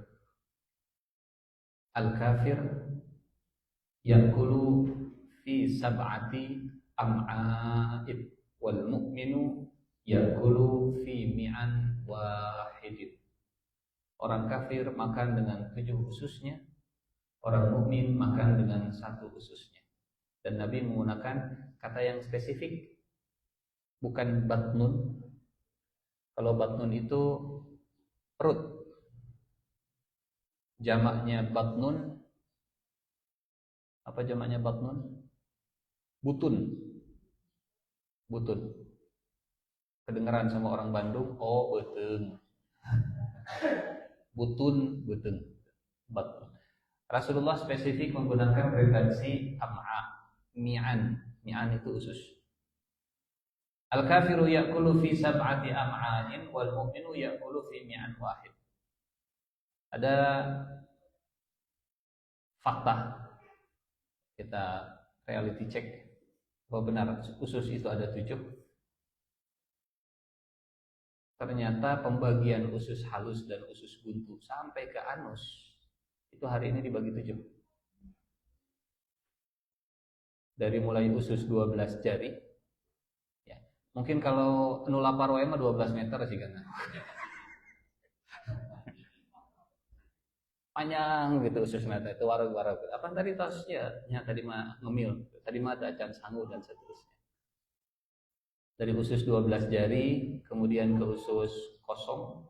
Al-kafir yakulu fi sab'ati am'a'ib wal mu'minu yakulu fi mi'an wahidin. Orang kafir makan dengan 7 ususnya, orang mukmin makan dengan 1 ususnya. Dan Nabi menggunakan kata yang spesifik, bukan batnun. Kalau batnun itu perut, jamaknya batnun. Apa jamaknya batnun? Butun. Butun. Kedengeran sama orang Bandung, oh beteng. Butun, beteng. Batnun. Rasulullah spesifik menggunakan redaksi am'a, mi'an. Mi'an itu usus. Al-kafiru ya'kulu fi sab'ati am'anin wal mu'minu ya'kulu fi mi'an wahid. Ada fakta. Kita reality check bahwa benar usus itu ada 7. Ternyata pembagian usus halus dan usus buntu sampai ke anus itu hari ini dibagi 7. Dari mulai usus 12 jari. Ya. Mungkin kalau nu lapar wae mah 12 meter sih kan. Panjang gitu usus mata itu warag-warag. Apa tadi tasnya? Ya tadi mah ngemil. Tadi mah ada acan sangu dan seterusnya. Dari usus 12 jari, kemudian ke usus kosong,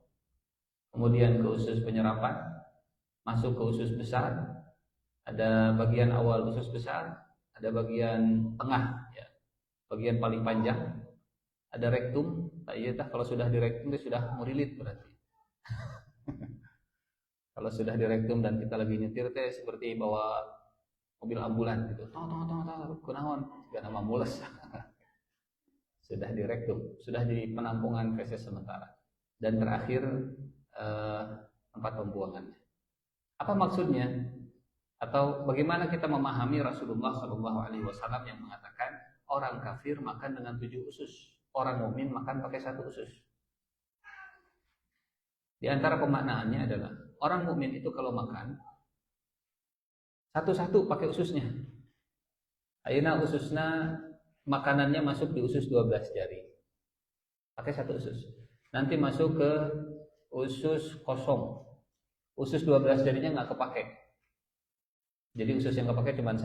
kemudian ke usus penyerapan, masuk ke usus besar, ada bagian awal usus besar, ada bagian tengah, ya, bagian paling panjang, ada rektum. Iya tah kalau sudah di rektum itu sudah murilit berarti. Kalau sudah di rektum dan kita lagi nyetir teh seperti bawa mobil ambulan gitu, kunaon, gak nama mules. Sudah di rektum, sudah di penampungan feses sementara. Dan terakhir tempat pembuangannya. Apa maksudnya? Atau bagaimana kita memahami Rasulullah SAW yang mengatakan orang kafir makan dengan 7 usus, orang mukmin makan pakai 1 usus. Di antara pemaknaannya adalah orang mukmin itu kalau makan satu-satu pakai ususnya. Ayeuna ususna makanannya masuk di usus 12 jari. Pakai 1 usus. Nanti masuk ke usus kosong. Usus 12 jarinya nggak kepake. Jadi usus yang kepake cuma 1.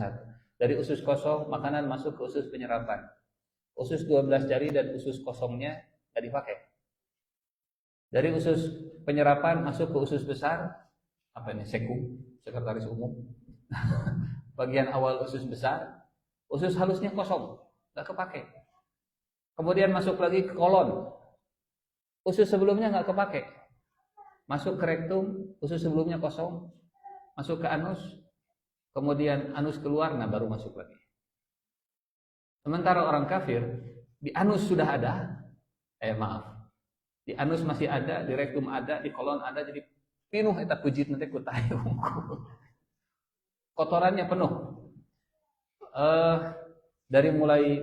Dari usus kosong makanan masuk ke usus penyerapan. Usus 12 jari dan usus kosongnya nggak dipakai. Dari usus penyerapan masuk ke usus besar, apa ini? Sekum, sekretaris umum. Bagian awal usus besar, usus halusnya kosong, nggak kepake. Kemudian masuk lagi ke kolon, usus sebelumnya nggak kepake. Masuk ke rektum, usus sebelumnya kosong. Masuk ke anus, kemudian anus keluar, nah baru masuk lagi. Sementara orang kafir, di anus sudah ada, di anus masih ada, di rektum ada, di kolon ada, jadi pinuh eta pujit nanti ku tayung. Kotorannya penuh. Dari mulai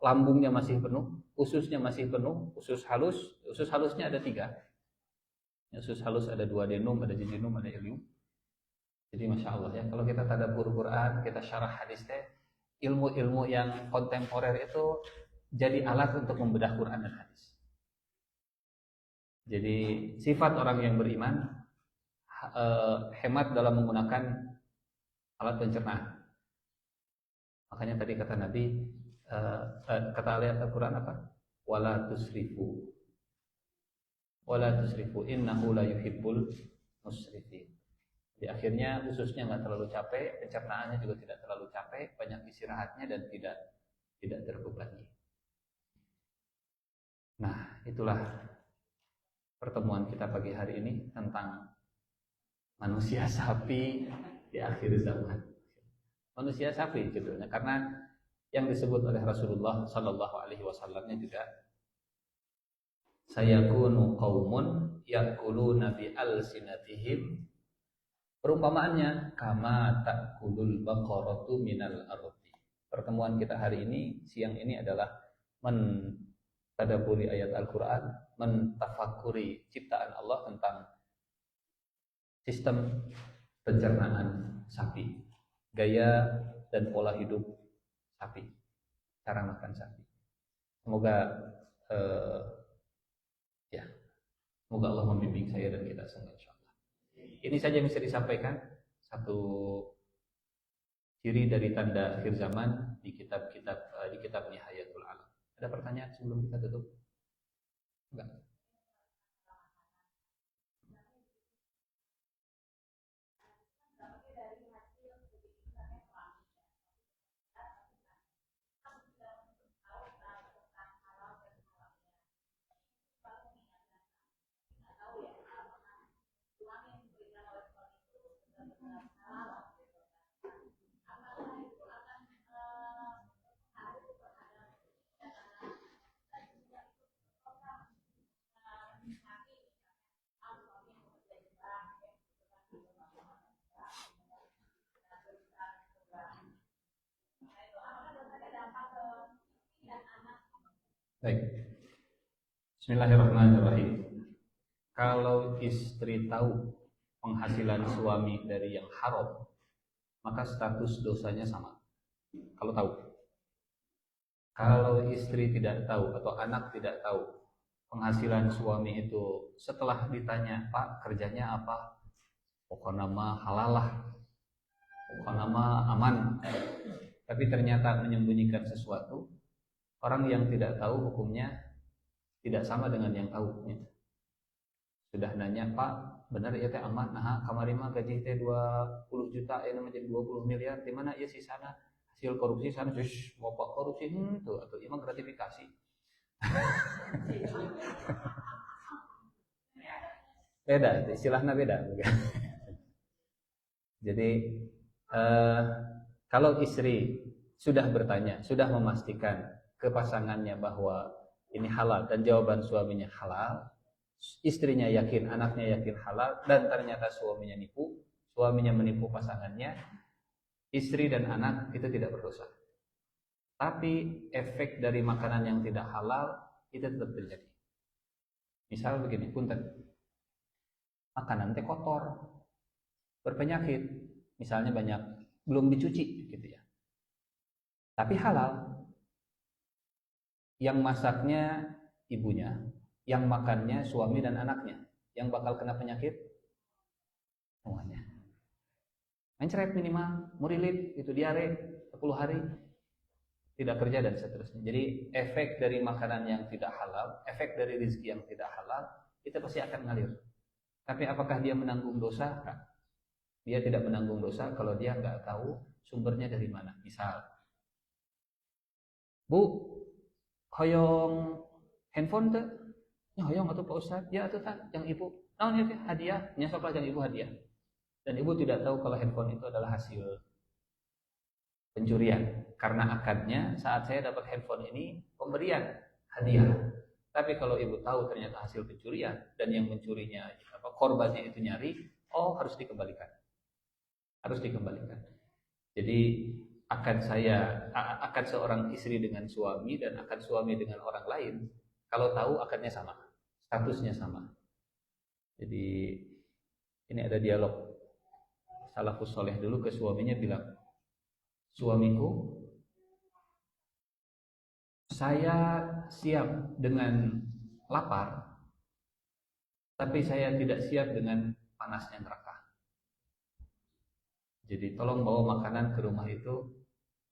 lambungnya masih penuh, ususnya masih penuh, usus halusnya ada 3. Usus halus ada 2 denum, ada jejunum, ada ilium. Jadi masya Allah ya, kalau kita tadabbur Quran, kita syarah hadis teh, ilmu-ilmu yang kontemporer itu jadi alat untuk membedah Quran dan hadis. Jadi sifat orang yang beriman hemat dalam menggunakan alat pencernaan. Makanya tadi kata Nabi, kata ayat Al-Quran apa? Wala tusrifu innahu la yuhibbul musrifin. Di akhirnya ususnya nggak terlalu capek, pencernaannya juga tidak terlalu capek, banyak istirahatnya dan tidak terbebani. Nah, itulah pertemuan kita pagi hari ini tentang manusia sapi di akhir zaman. Manusia sapi judulnya, karena yang disebut oleh Rasulullah Sallallahu Alaihi Wasallamnya juga, sayakunu qaumun yakuluna bi alsinatihim, perumpamaannya kama takulul baqaratu minal ardi. Pertemuan kita hari ini, siang ini adalah mentadabburi ayat Al-Quran, mentafakuri ciptaan Allah tentang sistem pencernaan sapi, gaya dan pola hidup sapi, cara makan sapi. Semoga Allah membimbing saya dan kita semua insyaallah. Ini saja yang bisa disampaikan, satu ciri dari tanda akhir zaman di kitab Nihayatul Alam. Ada pertanyaan sebelum kita tutup? Enggak. Baik. Bismillahirrahmanirrahim. Kalau istri tahu penghasilan suami dari yang haram, maka status dosanya sama. Kalau tahu. Kalau istri tidak tahu atau anak tidak tahu penghasilan suami itu, setelah ditanya, Pak kerjanya apa? Pokoknya mah halal lah, pokoknya mah aman, tapi ternyata menyembunyikan sesuatu, orang yang tidak tahu hukumnya tidak sama dengan yang tahu. Sudah nanya, Pak benar ya teh aman? Nah kamari mah gaji teh 20 juta, ya namanya 20 miliar, di mana ya sih sana hasil korupsi sana, mau pak korupsi tuh atau emang gratifikasi. Beda, istilahnya beda. Jadi kalau istri sudah bertanya, sudah memastikan ke pasangannya bahwa ini halal dan jawaban suaminya halal, istrinya yakin, anaknya yakin halal, dan ternyata suaminya menipu pasangannya, istri dan anak itu tidak berdosa. Tapi efek dari makanan yang tidak halal itu tetap terjadi. Misal begini, punten, makanan teh kotor, berpenyakit, misalnya banyak belum dicuci gitu ya, tapi halal. Yang masaknya ibunya, yang makannya suami dan anaknya, yang bakal kena penyakit semuanya. Mencret minimal, murilit, itu diare 10 hari. tidak kerja dan seterusnya. Jadi efek dari makanan yang tidak halal, efek dari rezeki yang tidak halal, itu pasti akan ngalir. Tapi apakah dia menanggung dosa? Nah, dia tidak menanggung dosa kalau dia nggak tahu sumbernya dari mana. Misal, Bu, hoyong handphone tuh, ya hoyong atau Pak Ustadz, ya atau tak, yang ibu, naon ya hadiah, nyasoklah yang ibu hadiah. Dan ibu tidak tahu kalau handphone itu adalah hasil pencurian. Karena akadnya saat saya dapat handphone ini pemberian hadiah. Tapi kalau ibu tahu ternyata hasil pencurian dan yang mencurinya korbannya itu nyari, oh harus dikembalikan. Harus dikembalikan. Jadi akad seorang istri dengan suami dan akad suami dengan orang lain, kalau tahu akadnya sama, statusnya sama. Jadi ini ada dialog. Salafus soleh dulu ke suaminya bilang, suamiku, saya siap dengan lapar, tapi saya tidak siap dengan panasnya neraka. Jadi tolong bawa makanan ke rumah itu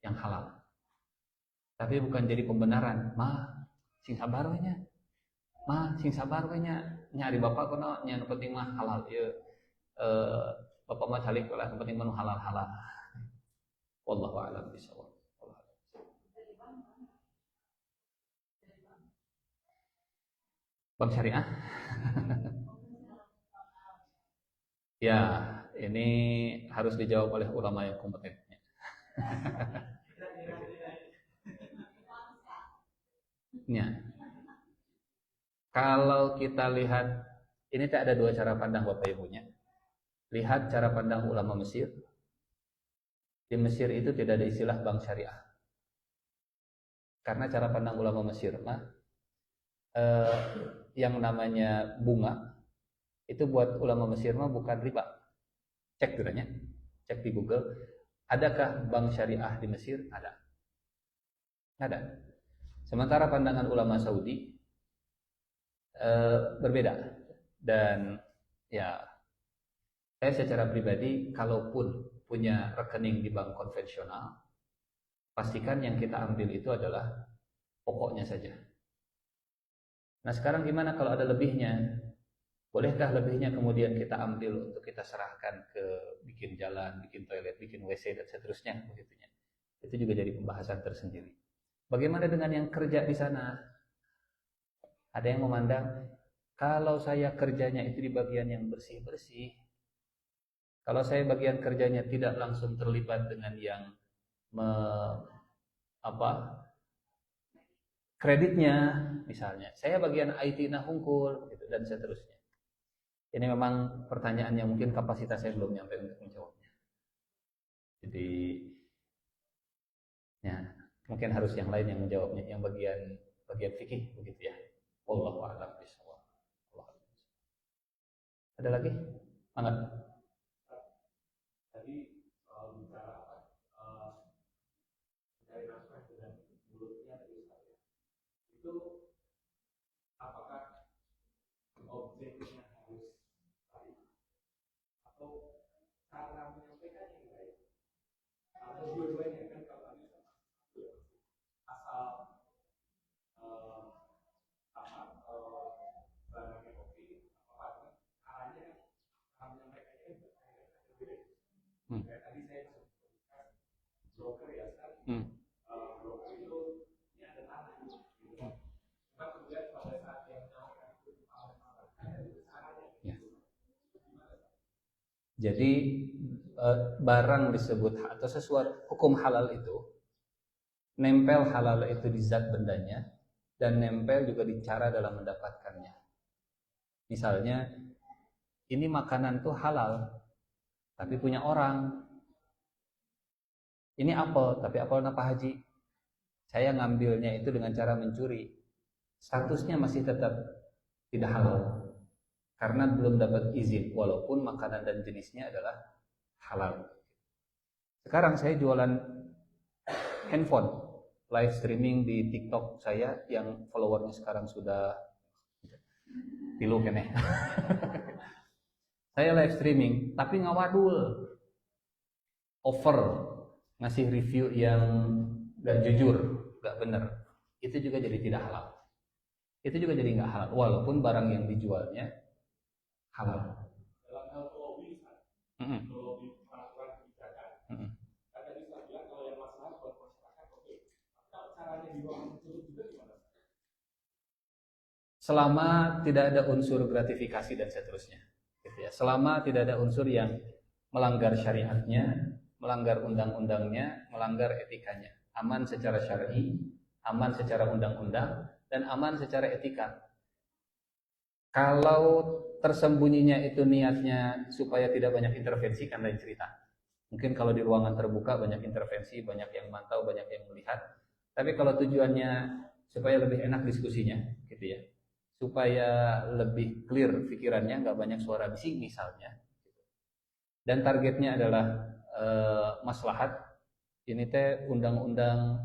yang halal. Tapi bukan jadi pembenaran, mah sing sabar we nya. Mah sing sabar we nya. Nyari bapak kono nya penting mah halal ieu. Bapak mah calik lah penting mah halal-halal. Wallahu a'lam bishawab. Bank syariah? Ya, ini harus dijawab oleh ulama yang kompetennya. Ya. Kalau kita lihat, ini tak ada dua cara pandang Bapak Ibunya. Lihat cara pandang ulama Mesir. Di Mesir itu tidak ada istilah bank syariah. Karena cara pandang ulama Mesir mah yang namanya bunga itu buat ulama Mesir mah bukan riba. Cek kiranya, cek di Google. Adakah bank syariah di Mesir? Ada. Ada. Sementara pandangan ulama Saudi berbeda. Dan ya, saya secara pribadi kalaupun punya rekening di bank konvensional, pastikan yang kita ambil itu adalah pokoknya saja. Nah sekarang gimana kalau ada lebihnya? Bolehkah lebihnya kemudian kita ambil untuk kita serahkan ke bikin jalan, bikin toilet, bikin WC dan seterusnya begitunya. Itu juga jadi pembahasan tersendiri. Bagaimana dengan yang kerja di sana? Ada yang memandang kalau saya kerjanya itu di bagian yang bersih-bersih, kalau saya bagian kerjanya tidak langsung terlibat dengan yang kreditnya misalnya, saya bagian IT hungkul gitu, dan seterusnya. Ini memang pertanyaan yang mungkin kapasitas saya belum nyampe untuk menjawabnya. Jadi ya mungkin harus yang lain yang menjawabnya, yang bagian fikih begitu ya. Wallahu a'lam bishawab. Ada lagi? Mangga. Tadi bicara dari nafkah dengan mulutnya itu apakah objeknya harus baik atau cara menyampaikannya yang baik atau dua-duanya kan kalau asal barangnya oke apa caranya cara menyampaikannya berbeda. Kayak tadi saya sebutkan broker ya sekarang. Broker itu ini ada tanah gitu. Cuma kemudian pada saat yang menyampaikan itu ada itu caranya. Jadi barang disebut atau sesuatu hukum halal itu nempel halal itu di zat bendanya dan nempel juga di cara dalam mendapatkannya. Misalnya ini makanan tuh halal tapi punya orang. Ini apel tapi apelnya Pak Haji. Saya ngambilnya itu dengan cara mencuri. Statusnya masih tetap tidak halal karena belum dapat izin walaupun makanan dan jenisnya adalah halal. Sekarang saya jualan handphone, live streaming di TikTok saya yang followernya sekarang sudah pilu kene. Saya live streaming tapi ngawadul, offer, ngasih review yang nggak jujur, nggak benar, itu juga jadi tidak halal. Itu juga jadi nggak halal, walaupun barang yang dijualnya halal. Dalam hal lobby, lobby peraturan kebijakan, kan tadi saya bilang kalau yang masalah buat masyarakat oke. Kalau caranya di ruang tertutup juga gimana? Selama tidak ada unsur gratifikasi dan seterusnya, gitu ya. Selama tidak ada unsur yang melanggar syariatnya, melanggar undang-undangnya, melanggar etikanya, aman secara syar'i, aman secara undang-undang, dan aman secara etika. Kalau tersembunyinya itu niatnya supaya tidak banyak intervensi, kan lain cerita. Mungkin kalau di ruangan terbuka banyak intervensi, banyak yang mantau, banyak yang melihat. Tapi kalau tujuannya supaya lebih enak diskusinya, gitu ya, supaya lebih clear pikirannya, nggak banyak suara bising misalnya, dan targetnya adalah maslahat, ini teh undang-undang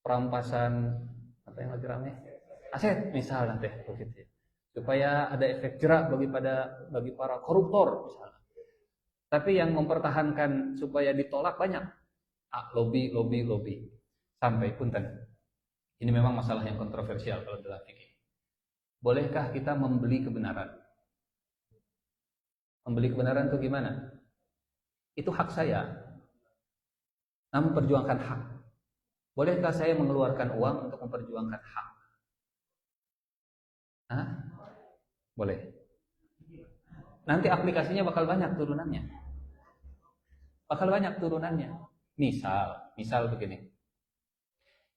perampasan apa yang lagi rame, aset misalnya teh begitu ya, supaya ada efek jerak bagi para koruptor misalnya. Tapi yang mempertahankan supaya ditolak banyak, lobby sampai punten. Ini memang masalah yang kontroversial kalau dalam fikih. Bolehkah kita membeli kebenaran? Membeli kebenaran itu gimana? Itu hak saya, namun perjuangkan hak. Bolehkah saya mengeluarkan uang untuk memperjuangkan hak? Hah? Boleh. Nanti aplikasinya bakal banyak turunannya. Misal begini.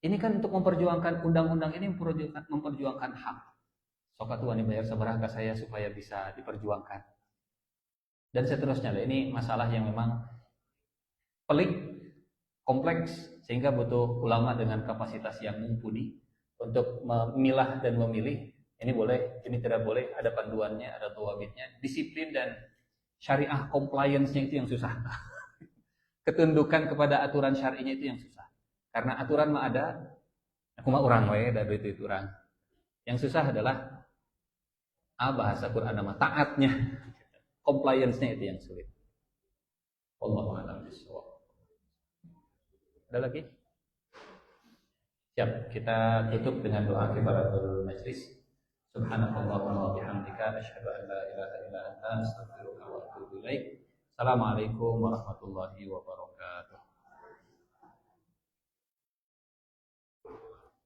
Ini kan untuk memperjuangkan undang-undang ini, memperjuangkan hak. Sok atuh wani bayar sabaraha ka saya supaya bisa diperjuangkan. Dan seterusnya. Ini masalah yang memang pelik, kompleks, sehingga butuh ulama dengan kapasitas yang mumpuni untuk memilah dan memilih. Ini boleh, ini tidak boleh, ada panduannya, ada dhawabitnya. Disiplin dan syariah compliance-nya itu yang susah. Ketundukan kepada aturan syar'inya itu yang susah. Karena aturan mah ada, aku mah orang we dari itu orang. Yang susah adalah bahasa Quran nama taatnya, compliance-nya itu yang sulit. Wallahu a'lam bishawab. Ada lagi? Siap, kita tutup dengan doa kifaratul majlis. Subhanakallahumma wa bihamdika asyhadu an la ilaha illa anta astaghfiruka wa atubu ilaik. Assalamualaikum warahmatullahi wabarakatuh.